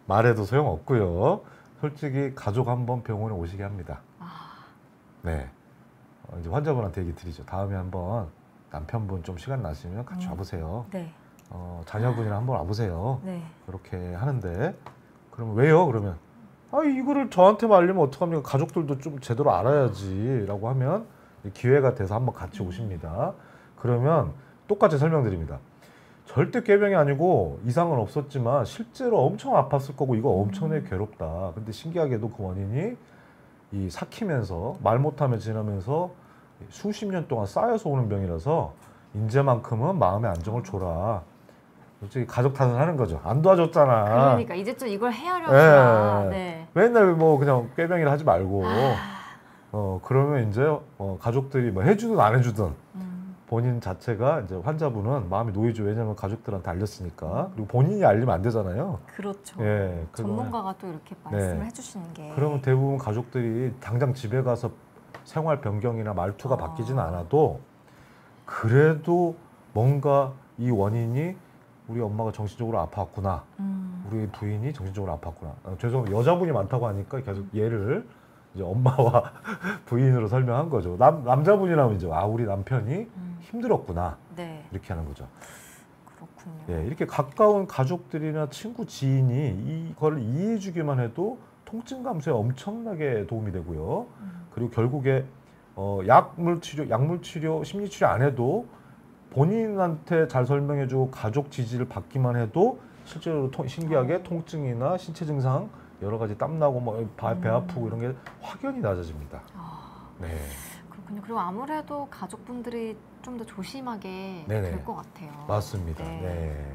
말해도 소용없고요. 솔직히 가족 한번 병원에 오시게 합니다. 네. 이제 환자분한테 얘기 드리죠. 다음에 한번 남편분 좀 시간 나시면 같이 와보세요. 네. 자녀분이랑 한번 와보세요. 네. 그렇게 하는데 그러면 왜요? 그러면 이거를 저한테만 알리면 어떡합니까? 가족들도 좀 제대로 알아야지 라고 하면 기회가 돼서 한번 같이 오십니다. 그러면 똑같이 설명드립니다. 절대 꾀병이 아니고 이상은 없었지만 실제로 엄청 아팠을 거고 이거 엄청나게 괴롭다. 근데 신기하게도 그 원인이 이 삭히면서 말 못하며 지나면서 수십 년 동안 쌓여서 오는 병이라서 이제만큼은 마음의 안정을 줘라. 솔직히 가족 탓을 하는 거죠. 안 도와줬잖아. 그러니까 이제 좀 이걸 헤아려주라. 네. 맨날 뭐 그냥 꾀병이라 하지 말고 그러면 이제 가족들이 뭐 해주든 안 해주든 본인 자체가 이제 환자분은 마음이 놓이죠. 왜냐하면 가족들한테 알렸으니까. 그리고 본인이 알리면 안 되잖아요. 그렇죠. 예, 전문가가 또 이렇게 말씀을 해주시는 게. 그러면 대부분 가족들이 당장 집에 가서 생활 변경이나 말투가 바뀌지는 않아도 그래도 뭔가 이 원인이 우리 엄마가 정신적으로 아팠구나. 우리 부인이 정신적으로 아팠구나. 죄송합니다. 여자분이 많다고 하니까 계속 얘를 이제 엄마와 부인으로 설명한 거죠. 남자분이라면 이제 우리 남편이 힘들었구나. 네. 이렇게 하는 거죠. 그렇군요. 예, 이렇게 가까운 가족들이나 친구, 지인이 이거를 이해해 주기만 해도 통증 감소에 엄청나게 도움이 되고요. 그리고 결국에 약물 치료, 심리 치료 안 해도 본인한테 잘 설명해주고 가족 지지를 받기만 해도 실제로 신기하게 통증이나 신체 증상 여러 가지 땀나고 뭐 배 아프고 이런 게 확연히 낮아집니다. 네. 그렇군요. 그리고 아무래도 가족분들이 좀 더 조심하게 네네. 될 것 같아요. 맞습니다. 네. 네.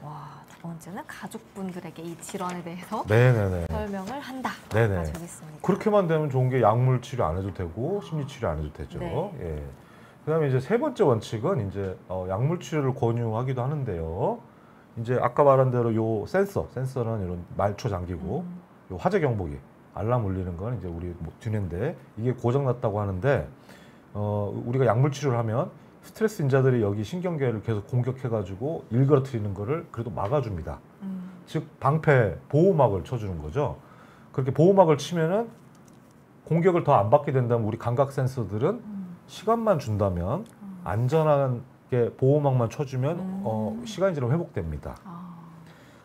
와, 두 번째는 가족분들에게 이 질환에 대해서 네네네. 설명을 한다. 네네. 가져오겠습니다. 그렇게만 되면 좋은 게 약물 치료 안 해도 되고 심리 치료 안 해도 되죠. 네. 예. 그다음에 이제 세 번째 원칙은 이제 약물 치료를 권유하기도 하는데요. 이제 아까 말한 대로 요 센서는 이런 말초 장기고 요 화재 경보기 알람 울리는 건 이제 우리 뒤인데 이게 고장 났다고 하는데 우리가 약물 치료를 하면 스트레스 인자들이 여기 신경계를 계속 공격해가지고 일그러뜨리는 거를 그래도 막아줍니다. 즉 방패 보호막을 쳐주는 거죠. 그렇게 보호막을 치면은 공격을 더 안 받게 된다면 우리 감각 센서들은 시간만 준다면 안전하게 보호막만 쳐주면 시간이 지나면 회복됩니다.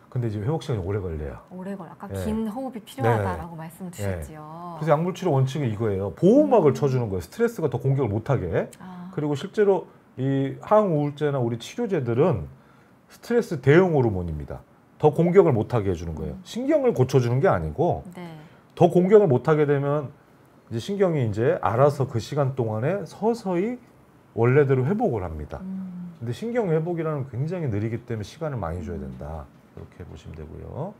근데 이제 회복 시간이 오래 걸려요. 오래 걸려. 아까 예. 긴 호흡이 필요하다라고 말씀 주셨지요. 그래서 약물 치료 원칙은 이거예요. 보호막을 쳐주는 거예요. 스트레스가 더 공격을 못하게. 그리고 실제로 이 항우울제나 우리 치료제들은 스트레스 대응 호르몬입니다. 더 공격을 못하게 해주는 거예요. 신경을 고쳐주는 게 아니고 네. 더 공격을 못하게 되면 이제 신경이 이제 알아서 그 시간 동안에 서서히 원래대로 회복을 합니다. 근데 신경 회복이라는 건 굉장히 느리기 때문에 시간을 많이 줘야 된다. 이렇게 보시면 되고요.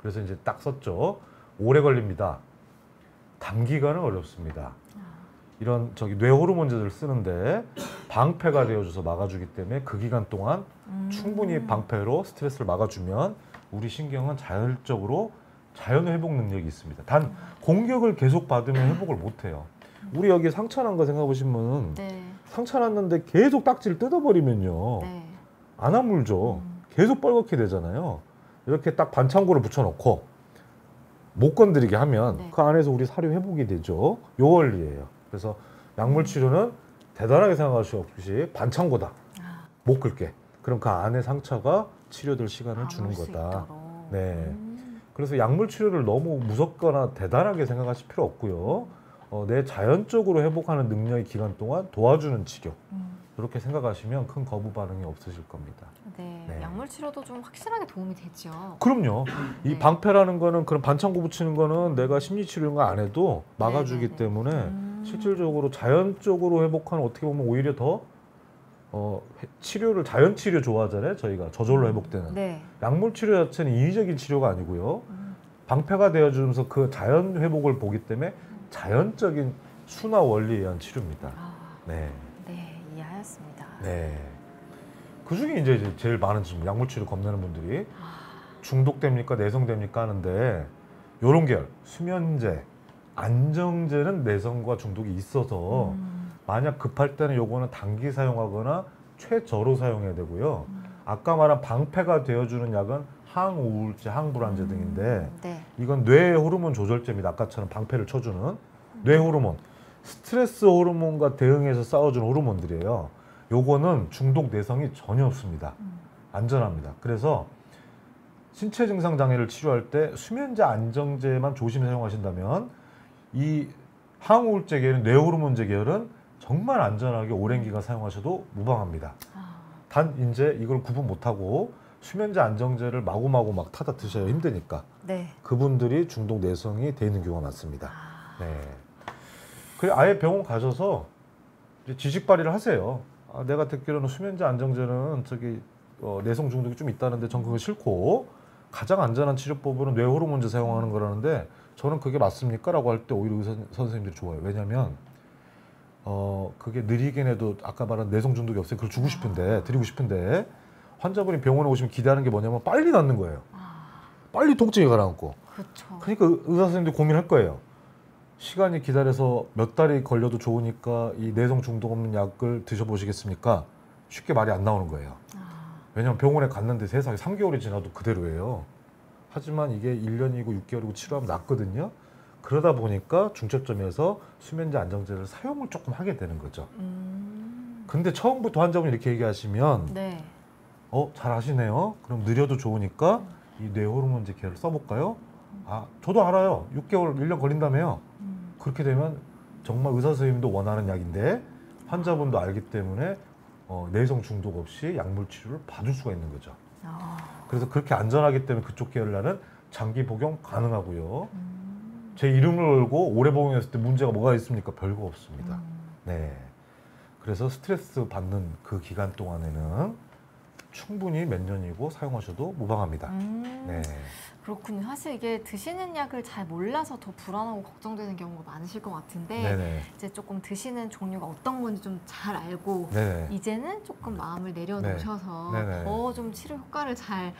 그래서 이제 딱 썼죠. 오래 걸립니다. 단기간은 어렵습니다. 이런 뇌 호르몬제들을 쓰는데 방패가 되어줘서 막아주기 때문에 그 기간 동안 충분히 방패로 스트레스를 막아주면 우리 신경은 자율적으로 자연 회복 능력이 있습니다. 단 공격을 계속 받으면 회복을 못해요. 우리 여기 상처 난 거 생각해 보시면 네. 상처 났는데 계속 딱지를 뜯어버리면요. 네. 안 아물죠. 계속 빨갛게 되잖아요. 이렇게 딱 반창고를 붙여놓고 못 건드리게 하면 네. 그 안에서 우리 사료 회복이 되죠. 요 원리예요. 그래서 약물 치료는 대단하게 생각할 수 없이 반창고다. 못 긁게. 그럼 그 안에 상처가 치료될 시간을 주는 거다. 네. 그래서 약물 치료를 너무 무섭거나 대단하게 생각하실 필요 없고요. 내 자연적으로 회복하는 능력의 기간 동안 도와주는 치료. 이렇게 생각하시면 큰 거부 반응이 없으실 겁니다. 네, 네. 약물 치료도 좀 확실하게 도움이 되죠. 그럼요. 이 네. 방패라는 거는 그런 반창고 붙이는 거는 내가 심리 치료인 거 안 해도 막아주기 네. 때문에 실질적으로 자연적으로 회복하는 어떻게 보면 오히려 더 치료를 자연 치료 좋아하잖아요. 저희가 저절로 회복되는. 네. 약물 치료 자체는 인위적인 치료가 아니고요. 방패가 되어주면서 그 자연 회복을 보기 때문에 자연적인 순화 원리에 의한 치료입니다. 네. 네, 이해하였습니다. 네. 그 중에 이제 제일 많은 질문, 약물 치료 겁내는 분들이 중독됩니까, 내성됩니까 하는데 요런 계열, 수면제, 안정제는 내성과 중독이 있어서 만약 급할 때는 요거는 단기 사용하거나 최저로 사용해야 되고요. 아까 말한 방패가 되어주는 약은 항우울제, 항불안제 등인데 네. 이건 뇌 호르몬 조절제입니다. 아까처럼 방패를 쳐주는 뇌 호르몬, 스트레스 호르몬과 대응해서 싸워주는 호르몬들이에요. 요거는 중독 내성이 전혀 없습니다. 안전합니다. 그래서 신체 증상 장애를 치료할 때 수면제, 안정제만 조심 사용하신다면 이 항우울제 계열은 뇌호르몬제 계열은 정말 안전하게 오랜 기간 사용하셔도 무방합니다. 단 이제 이걸 구분 못하고 수면제, 안정제를 마구마구 막 타다 드셔야 힘드니까 네. 그분들이 중독 내성이 돼 있는 경우가 많습니다. 네. 그래 아예 병원 가셔서 이제 지식 발의를 하세요. 내가 듣기로는 수면제, 안정제는 내성 중독이 좀 있다는데 전 그거 싫고 가장 안전한 치료법으로는 뇌호르몬제 사용하는 거라는데 저는 그게 맞습니까? 라고 할 때 오히려 의사 선생님들이 좋아요. 왜냐하면 그게 느리긴 해도 아까 말한 내성 중독이 없어요. 그걸 주고 싶은데 드리고 싶은데 환자분이 병원에 오시면 기대하는 게 뭐냐면 빨리 낫는 거예요. 빨리 통증이 가라앉고. 그렇죠. 그러니까 의사 선생님들이 고민할 거예요. 시간이 기다려서 몇 달이 걸려도 좋으니까 이 내성 중독 없는 약을 드셔보시겠습니까? 쉽게 말이 안 나오는 거예요. 왜냐하면 병원에 갔는데 세상에 3개월이 지나도 그대로예요. 하지만 이게 1년이고 6개월이고 치료하면 낫거든요. 그러다 보니까 중첩점에서 수면제, 안정제를 사용을 조금 하게 되는 거죠. 근데 처음부터 환자분이 이렇게 얘기하시면 네. 잘 아시네요. 그럼 느려도 좋으니까 이 뇌호르몬제 계열을 써볼까요? 저도 알아요. 6개월, 1년 걸린다며요. 그렇게 되면 정말 의사 선생님도 원하는 약인데 환자분도 알기 때문에 내성 중독 없이 약물 치료를 받을 수가 있는 거죠. 그래서 그렇게 안전하기 때문에 그쪽 계열라는 장기 복용 가능하고요. 제 이름을 걸고 오래 복용했을 때 문제가 뭐가 있습니까? 별거 없습니다. 네. 그래서 스트레스 받는 그 기간 동안에는 충분히 몇 년이고 사용하셔도 무방합니다. 네. 그렇군요. 사실 이게 드시는 약을 잘 몰라서 더 불안하고 걱정되는 경우가 많으실 것 같은데 네네. 이제 조금 드시는 종류가 어떤 건지 좀 잘 알고 네네. 이제는 조금 마음을 내려놓으셔서 네네. 더 좀 치료 효과를 잘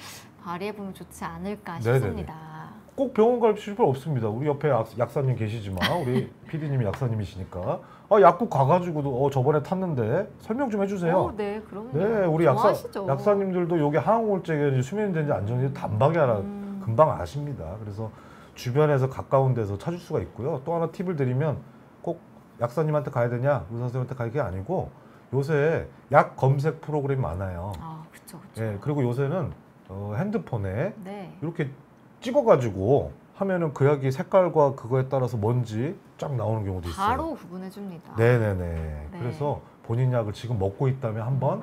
발휘해보면 좋지 않을까 네네네. 싶습니다. 꼭 병원 갈 필요 없습니다. 우리 옆에 약사님 계시지만 우리 PD님이 약사님이시니까 약국 가가지고도 저번에 탔는데 설명 좀 해주세요. 네, 그럼요. 네, 우리 좋아하시죠. 약사님들도 여기 항우울증인지 수면제인지 안정제인지 단박에 알아 금방 아십니다. 그래서 주변에서 가까운 데서 찾을 수가 있고요. 또 하나 팁을 드리면 꼭 약사님한테 가야 되냐 의사 선생님한테 가는 게 아니고 요새 약 검색 프로그램이 많아요. 그렇죠. 네, 그리고 요새는 핸드폰에 네. 이렇게 찍어가지고 하면은 그 약이 색깔과 그거에 따라서 뭔지 쫙 나오는 경우도 있어요. 바로 구분해 줍니다. 네네네. 네. 그래서 본인 약을 지금 먹고 있다면 한번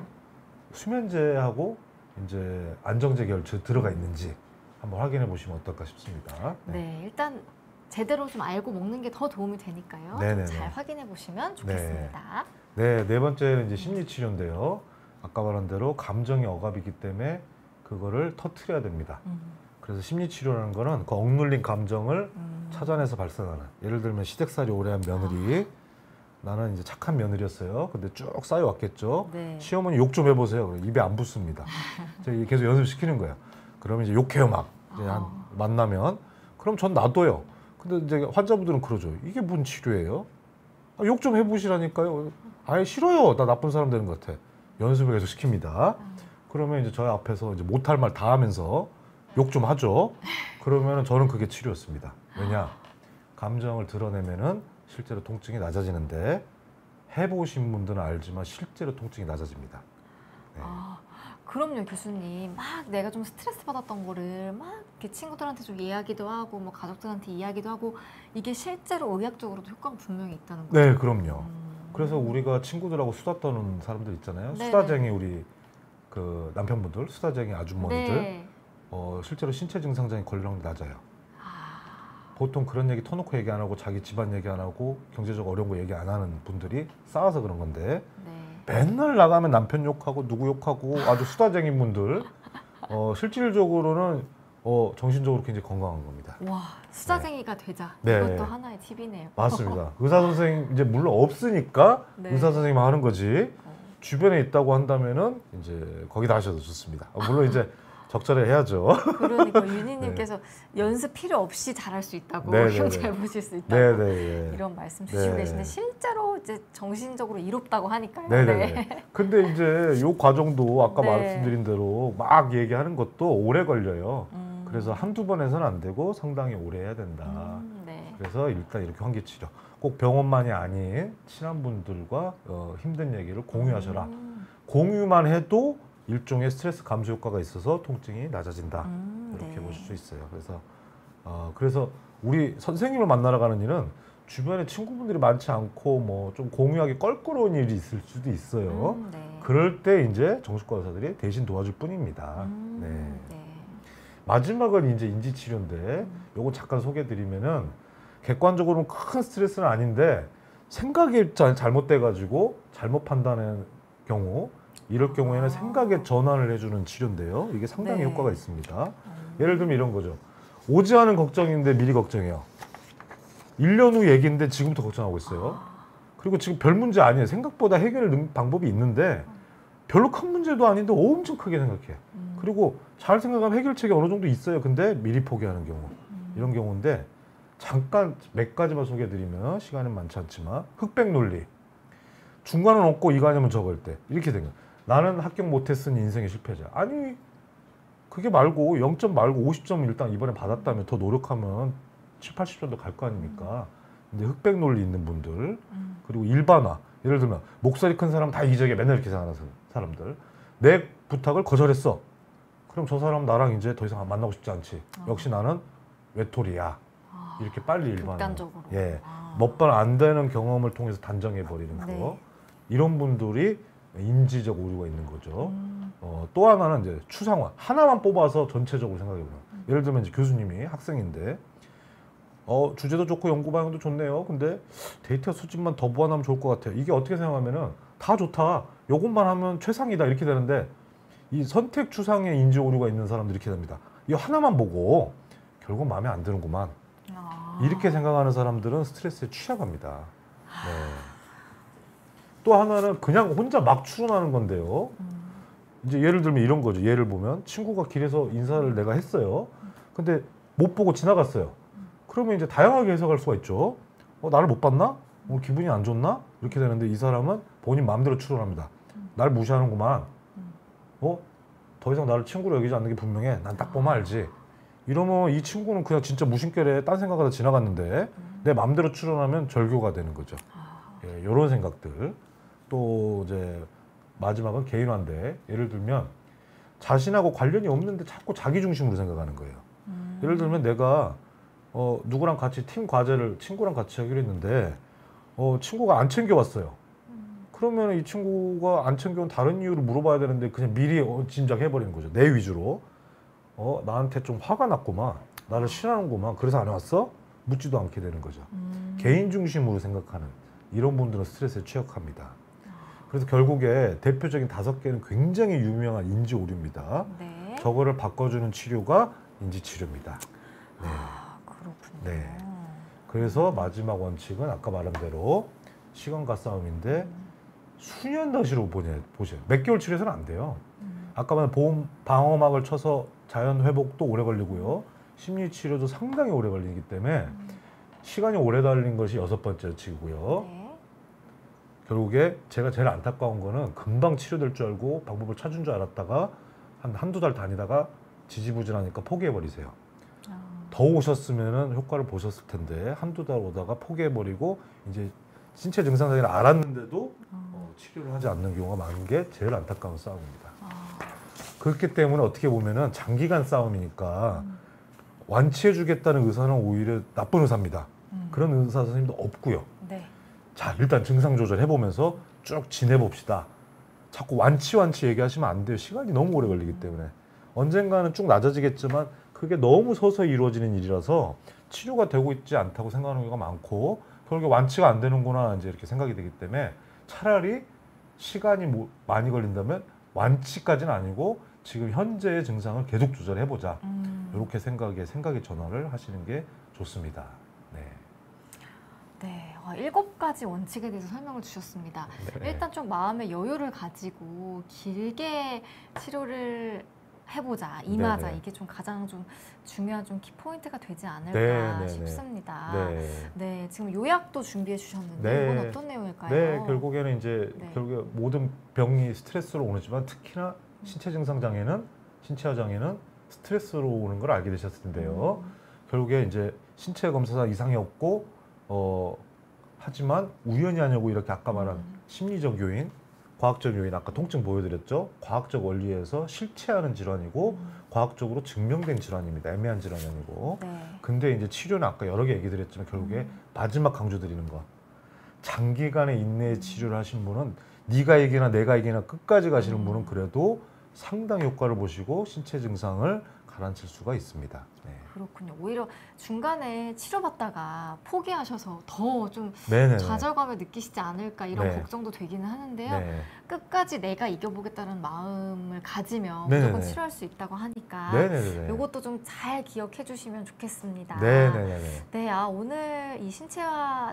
수면제하고 이제 안정제 결제 들어가 있는지 한번 확인해 보시면 어떨까 싶습니다. 네, 일단 제대로 좀 알고 먹는 게 더 도움이 되니까요. 네네네. 잘 확인해 보시면 좋겠습니다. 네 번째는 이제 심리 치료인데요. 아까 말한 대로 감정의 억압이기 때문에 그거를 터트려야 됩니다. 그래서 심리 치료라는 거는 그 억눌린 감정을 찾아내서 발산하는. 예를 들면 시댁살이 오래 한 며느리, 나는 이제 착한 며느리였어요. 근데 쭉 쌓여왔겠죠. 네. 시어머니 욕 좀 해보세요. 입에 안 붙습니다. 제가 계속 연습시키는 거예요. 그러면 이제 욕해요 막. 이제 만나면. 그럼 전 놔둬요. 근데 이제 환자분들은 그러죠. 이게 뭔 치료예요? 욕 좀 해보시라니까요. 아예 싫어요. 나 나쁜 사람 되는 것 같아. 연습을 계속 시킵니다. 그러면 이제 저희 앞에서 이제 못할 말 다 하면서 욕 좀 하죠. 그러면 저는 그게 치료였습니다. 왜냐? 감정을 드러내면은 실제로 통증이 낮아지는데 해보신 분들은 알지만 실제로 통증이 낮아집니다. 네. 그럼요, 교수님. 막 내가 좀 스트레스 받았던 거를 막 이렇게 친구들한테 좀 이야기도 하고 뭐 가족들한테 이야기도 하고 이게 실제로 의학적으로도 효과가 분명히 있다는 거죠. 네, 그럼요. 그래서 우리가 친구들하고 수다 떠는 사람들 있잖아요. 네네. 수다쟁이 우리 그 남편분들, 수다쟁이 아주머니들. 네. 실제로 신체 증상장애 걸릴 확률이 낮아요. 보통 그런 얘기 터놓고 얘기 안 하고 자기 집안 얘기 안 하고 경제적 어려운 거 얘기 안 하는 분들이 싸워서 그런 건데 맨날 나가면 남편 욕하고 누구 욕하고 아주 수다쟁인 분들 실질적으로는 정신적으로 굉장히 건강한 겁니다. 와, 수다쟁이가 되자. 네. 이것도 하나의 팁이네요. 맞습니다. 의사 선생님 이제 물론 없으니까 네. 의사 선생님 하는 거지. 주변에 있다고 한다면은 이제 거기다 하셔도 좋습니다. 물론 이제 적절히 해야죠. 그러니까 윤희님께서 연습 필요 없이 잘할 수 있다고 잘 보실 수 있다고 이런 말씀 주시고 계신데 실제로 이제 정신적으로 이롭다고 하니까요. 근데 이제 요 과정도 아까 말씀드린 대로 막 얘기하는 것도 오래 걸려요. 그래서 한두 번 해서는 안 되고 상당히 오래 해야 된다. 그래서 일단 이렇게 환기치료. 꼭 병원만이 아닌 친한 분들과 힘든 얘기를 공유하셔라. 공유만 해도 일종의 스트레스 감소 효과가 있어서 통증이 낮아진다. 이렇게 보실 수 있어요. 그래서 우리 선생님을 만나러 가는 일은 주변에 친구분들이 많지 않고 뭐 좀 공유하기 껄끄러운 일이 있을 수도 있어요. 그럴 때 이제 정신과 의사들이 대신 도와줄 뿐입니다. 마지막은 이제 인지치료인데 요거 잠깐 소개해드리면은 객관적으로는 큰 스트레스는 아닌데 생각이 잘못돼가지고 잘못 판단한 경우 이럴 경우에는 생각의 전환을 해주는 치료인데요. 이게 상당히 효과가 있습니다. 예를 들면 이런 거죠. 오지 않은 걱정인데 미리 걱정해요. 1년 후 얘기인데 지금부터 걱정하고 있어요. 그리고 지금 별 문제 아니에요. 생각보다 해결 방법이 있는데 별로 큰 문제도 아닌데 엄청 크게 생각해. 그리고 잘 생각하면 해결책이 어느 정도 있어요. 근데 미리 포기하는 경우. 이런 경우인데 잠깐 몇 가지만 소개해드리면 시간은 많지 않지만 흑백 논리. 중간은 없고 이간이면 적을 때 이렇게 된 거예요. 나는 합격 못했으니 인생의 실패자. 아니 그게 말고 0점 말고 50점 일단 이번에 받았다면 더 노력하면 7, 80점도 갈 거 아닙니까? 근데 흑백 논리 있는 분들 그리고 일반화. 예를 들면 목소리 큰 사람 다 이기적이야. 맨날 이렇게 생각하는 사람들. 내 부탁을 거절했어. 그럼 저 사람 나랑 이제 더 이상 만나고 싶지 않지. 역시 나는 외톨이야. 이렇게 빨리 일반화. 극단적으로. 몇 번 안 되는 경험을 통해서 단정해 버리는 거. 이런 분들이 인지적 오류가 있는 거죠. 또 하나는 이제 추상화. 하나만 뽑아서 전체적으로 생각해보면. 예를 들면 이제 교수님이 학생인데 주제도 좋고 연구 방향도 좋네요. 근데 데이터 수집만 더 보완하면 좋을 것 같아요. 이게 어떻게 생각하면은 다 좋다. 요것만 하면 최상이다. 이렇게 되는데 이 선택 추상에 인지 오류가 있는 사람들이 이렇게 됩니다. 이거 하나만 보고 결국 마음에 안 드는구만. 이렇게 생각하는 사람들은 스트레스에 취약합니다. 네. 또 하나는 그냥 혼자 막 추론하는 건데요. 이제 예를 들면 이런 거죠. 예를 보면 친구가 길에서 인사를 내가 했어요. 근데 못 보고 지나갔어요. 그러면 이제 다양하게 해석할 수가 있죠. 나를 못 봤나? 기분이 안 좋나? 이렇게 되는데 이 사람은 본인 마음대로 추론합니다. 날 무시하는구만. 더 이상 나를 친구로 여기지 않는 게 분명해. 난 딱 보면 알지. 이러면 이 친구는 그냥 진짜 무심결에 딴 생각하다 지나갔는데 내 마음대로 추론하면 절교가 되는 거죠. 예, 이런 생각들. 또 이제 마지막은 개인화인데 예를 들면 자신하고 관련이 없는데 자꾸 자기 중심으로 생각하는 거예요. 예를 들면 내가 누구랑 같이 팀 과제를 친구랑 같이 하기로 했는데 친구가 안 챙겨왔어요. 그러면 이 친구가 안 챙겨온 다른 이유를 물어봐야 되는데 그냥 미리 짐작해버리는 거죠. 내 위주로. 나한테 좀 화가 났구만. 나를 싫어하는구만. 그래서 안 왔어? 묻지도 않게 되는 거죠. 개인 중심으로 생각하는 이런 분들은 스트레스에 취약합니다. 그래서 결국에 대표적인 5개는 굉장히 유명한 인지 오류입니다. 네. 저거를 바꿔주는 치료가 인지 치료입니다. 네. 그렇군요. 네. 그래서 마지막 원칙은 아까 말한 대로 시간과 싸움인데 수년다시로 보세요. 몇 개월 치료해서는 안 돼요. 아까 말한 방어막을 쳐서 자연 회복도 오래 걸리고요. 심리 치료도 상당히 오래 걸리기 때문에 시간이 오래 달린 것이 6번째 치고요. 네. 결국에 제가 제일 안타까운 거는 금방 치료될 줄 알고 방법을 찾은 줄 알았다가 한두 달 다니다가 지지부진하니까 포기해버리세요. 더 오셨으면 효과를 보셨을 텐데 한두 달 오다가 포기해버리고 이제 신체 증상을 알았는데도 치료를 하지 않는 경우가 많은 게 제일 안타까운 싸움입니다. 그렇기 때문에 어떻게 보면은 장기간 싸움이니까 완치해주겠다는 의사는 오히려 나쁜 의사입니다. 그런 의사 선생님도 없고요. 네. 자, 일단 증상 조절 해보면서 쭉 지내봅시다. 자꾸 완치 얘기하시면 안 돼요. 시간이 너무 오래 걸리기 때문에. 언젠가는 쭉 낮아지겠지만 그게 너무 서서히 이루어지는 일이라서 치료가 되고 있지 않다고 생각하는 경우가 많고 결국에 완치가 안 되는구나 이제 이렇게 생각이 되기 때문에 차라리 시간이 많이 걸린다면 완치까지는 아니고 지금 현재의 증상을 계속 조절해보자. 이렇게 생각의 전환을 하시는 게 좋습니다. 네. 네, 7가지 원칙에 대해서 설명을 주셨습니다. 네. 일단 좀 마음의 여유를 가지고 길게 치료를 해보자, 임하자. 네네. 이게 좀 가장 좀 중요한 좀 키포인트가 되지 않을까 네네네. 싶습니다. 네. 네, 지금 요약도 준비해 주셨는데 네. 이건 어떤 내용일까요? 네, 결국에는 이제 네. 결국에 모든 병이 스트레스로 오지만 특히나 신체 증상 장애는 신체화 장애는 스트레스로 오는 걸 알게 되셨을 텐데요. 결국에 이제 신체 검사상 이상이 없고 하지만 우연이 아니고 이렇게 아까 말한 심리적 요인, 과학적 요인 아까 통증 보여드렸죠. 과학적 원리에서 실체하는 질환이고 과학적으로 증명된 질환입니다. 애매한 질환이 아니고. 네. 근데 이제 치료는 아까 여러 개 얘기 드렸지만 결국에 마지막 강조드리는 거. 장기간의 인내의 치료를 하신 분은 네가 이기나 내가 이기나 끝까지 가시는 분은 그래도 상당 효과를 보시고 신체 증상을 가라앉힐 수가 있습니다. 네. 그렇군요. 오히려 중간에 치료받다가 포기하셔서 더 좀 네네네. 좌절감을 느끼시지 않을까 이런 네. 걱정도 되기는 하는데요. 네. 끝까지 내가 이겨보겠다는 마음을 가지면 네네네. 무조건 치료할 수 있다고 하니까 네네네. 이것도 좀 잘 기억해 주시면 좋겠습니다. 네네네. 네, 오늘 이 신체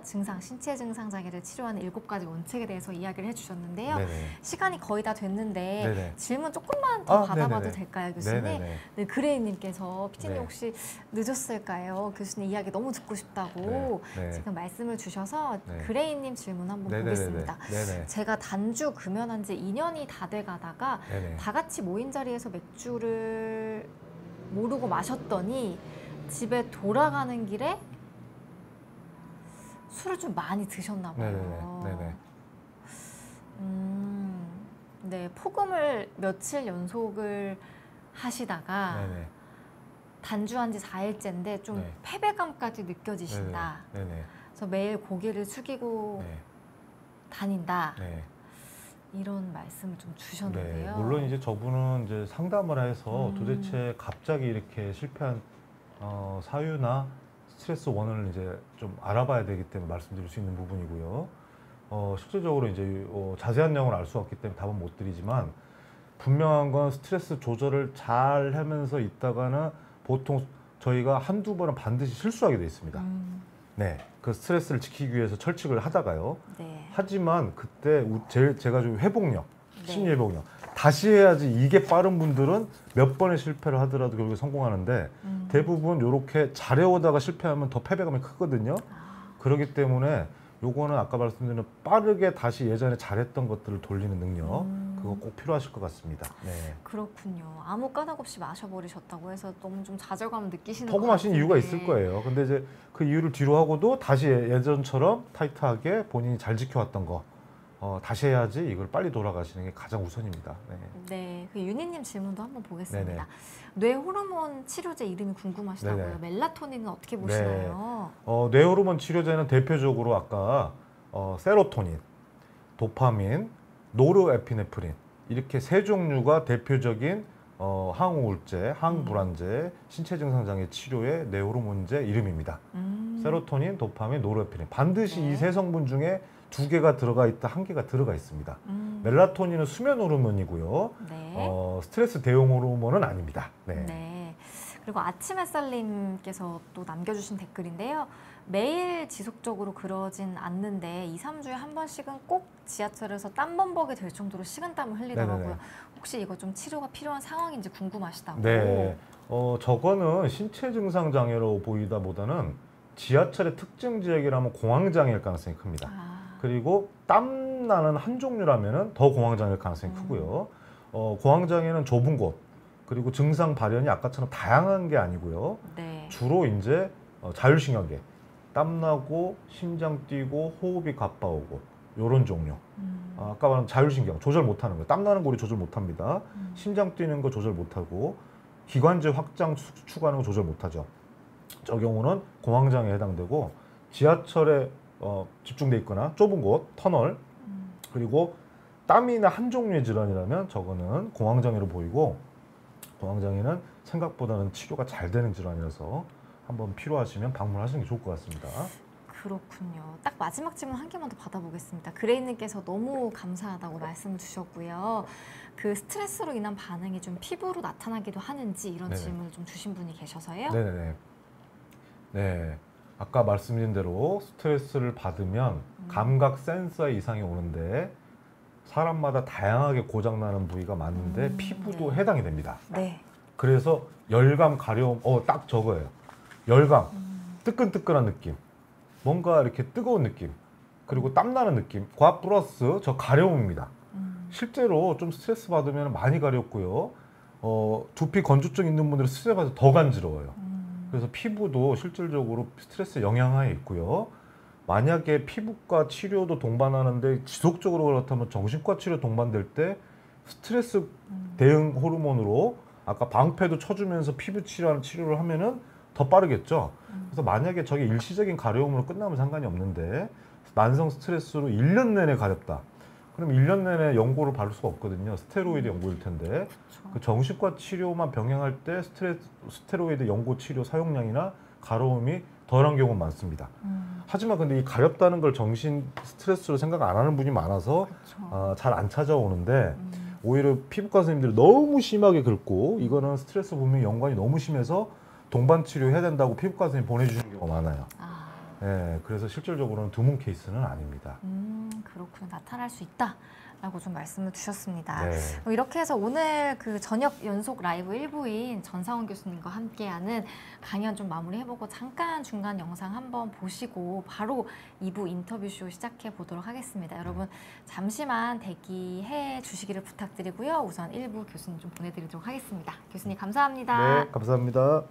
증상 장애를 치료하는 7가지 원칙에 대해서 이야기를 해주셨는데요. 네네. 시간이 거의 다 됐는데 네네. 질문 조금만 더 받아봐도 네네네. 될까요, 교수님? 네네네. 네, 그레이님께서 피디님 네. 혹시 늦었을까요? 교수님 이야기 너무 듣고 싶다고 네. 네. 지금 말씀을 주셔서 네. 그레이님 질문 한번 네네네네. 보겠습니다. 네네. 제가 단주 금연한 지 2년이 다 돼가다가 네네. 다 같이 모인 자리에서 맥주를 모르고 마셨더니 집에 돌아가는 길에 술을 좀 많이 드셨나 봐요. 네네. 네, 폭음을 며칠 연속을 하시다가 네네. 단주한 지 4일째인데 좀 네. 패배감까지 느껴지신다. 네네. 그래서 매일 고개를 숙이고 네. 다닌다. 네. 이런 말씀을 좀 주셨는데요. 네, 물론 이제 저분은 이제 상담을 해서 도대체 갑자기 이렇게 실패한 사유나 스트레스 원인을 이제 좀 알아봐야 되기 때문에 말씀드릴 수 있는 부분이고요. 실질적으로 이제 자세한 내용을 알 수 없기 때문에 답은 못 드리지만 분명한 건 스트레스 조절을 잘 하면서 있다가는 보통 저희가 한두 번은 반드시 실수하게 돼 있습니다. 네, 그 스트레스를 지키기 위해서 철칙을 하다가요. 네. 하지만 그때 제가 좀 회복력, 네. 심리 회복력 다시 해야지 이게 빠른 분들은 몇 번의 실패를 하더라도 결국에 성공하는데 대부분 이렇게 잘해오다가 실패하면 더 패배감이 크거든요. 그렇기 때문에 요거는 아까 말씀드린 빠르게 다시 예전에 잘했던 것들을 돌리는 능력 그거 꼭 필요하실 것 같습니다. 네. 그렇군요. 아무 까닭 없이 마셔버리셨다고 해서 너무 좀 좌절감을 느끼시는 것 터고 마신 같은데. 이유가 있을 거예요. 근데 이제 그 이유를 뒤로 하고도 다시 예전처럼 타이트하게 본인이 잘 지켜왔던 거 다시 해야지 이걸 빨리 돌아가시는 게 가장 우선입니다. 네. 네, 그 윤희님 질문도 한번 보겠습니다. 네네. 뇌 호르몬 치료제 이름이 궁금하시다고요. 네네. 멜라토닌은 어떻게 보시나요? 뇌 호르몬 치료제는 대표적으로 아까 세로토닌, 도파민, 노르에피네프린 이렇게 세 종류가 대표적인 항우울제, 항불안제, 신체 증상 장애 치료의 뇌 호르몬제 이름입니다. 세로토닌, 도파민, 노르에피네프린 반드시 네. 이 세 성분 중에 2개가 들어가 있다, 1개가 들어가 있습니다. 멜라토닌은 수면 호르몬이고요. 네. 스트레스 대응 호르몬은 아닙니다. 네. 네. 그리고 아침 햇살님께서 또 남겨주신 댓글인데요. 매일 지속적으로 그러진 않는데 2, 3주에 한 번씩은 꼭 지하철에서 땀범벅이 될 정도로 식은땀을 흘리더라고요. 네네네. 혹시 이거 좀 치료가 필요한 상황인지 궁금하시다고. 네. 저거는 신체 증상 장애로 보이다보다는 지하철의 특정 지역이라면 공황 장애일 가능성이 큽니다. 그리고 땀 나는 한 종류라면은 더 공황 장애일 가능성이 크고요. 공황 장애는 좁은 곳 그리고 증상 발현이 아까처럼 다양한 게 아니고요. 네. 주로 이제 자율신경계, 땀 나고 심장 뛰고 호흡이 가빠오고 요런 종류. 아까 말한 자율신경 조절 못하는 거, 땀 나는 거 우리 조절 못합니다. 심장 뛰는 거 조절 못하고 기관지 확장 축하하는 거 조절 못하죠. 저 경우는 공황 장애에 해당되고 지하철에 집중돼 있거나 좁은 곳, 터널 그리고 땀이나 한 종류의 질환이라면 저거는 공황 장애로 보이고 공황 장애는 생각보다는 치료가 잘 되는 질환이라서 한번 필요하시면 방문하시는 게 좋을 것 같습니다. 그렇군요. 딱 마지막 질문 한 개만 더 받아보겠습니다. 그레이님께서 너무 감사하다고 말씀 주셨고요. 그 스트레스로 인한 반응이 좀 피부로 나타나기도 하는지 이런 네네. 질문을 좀 주신 분이 계셔서요. 네네네. 네. 아까 말씀드린 대로 스트레스를 받으면 감각 센서 이상이 오는데 사람마다 다양하게 고장나는 부위가 많은데 피부도 네. 해당이 됩니다. 네. 그래서 열감, 가려움, 딱 저거예요. 열감, 뜨끈뜨끈한 느낌, 뭔가 이렇게 뜨거운 느낌, 그리고 땀나는 느낌, 과 플러스 저 가려움입니다. 실제로 좀 스트레스 받으면 많이 가렵고요. 두피 건조증 있는 분들은 스트레스 받아서 더 간지러워요. 그래서 피부도 실질적으로 스트레스 영향하에 있고요. 만약에 피부과 치료도 동반하는데 지속적으로 그렇다면 정신과 치료 동반될 때 스트레스 대응 호르몬으로 아까 방패도 쳐주면서 피부 치료를 하면은 더 빠르겠죠. 그래서 만약에 저게 일시적인 가려움으로 끝나면 상관이 없는데 만성 스트레스로 1년 내내 가렵다. 그럼 1년 내내 연고를 바를 수가 없거든요. 스테로이드 연고일 텐데 그렇죠. 그 정신과 치료만 병행할 때 스테로이드 연고 치료 사용량이나 가려움이 덜한 경우는 많습니다. 하지만 근데 이 가렵다는 걸 정신 스트레스로 생각 안 하는 분이 많아서 그렇죠. 잘 안 찾아오는데 오히려 피부과 선생님들이 너무 심하게 긁고 이거는 스트레스 분명히 연관이 너무 심해서 동반 치료해야 된다고 피부과 선생님 보내주시는 경우가 많아요. 네, 그래서 실질적으로는 드문 케이스는 아닙니다. 그렇군요. 나타날 수 있다라고 좀 말씀을 주셨습니다. 네. 이렇게 해서 오늘 그 저녁 연속 라이브 1부인 전상원 교수님과 함께하는 강연 좀 마무리해보고 잠깐 중간 영상 한번 보시고 바로 2부 인터뷰쇼 시작해 보도록 하겠습니다. 여러분 잠시만 대기해 주시기를 부탁드리고요. 우선 1부 교수님 좀 보내드리도록 하겠습니다. 교수님 감사합니다. 네, 감사합니다.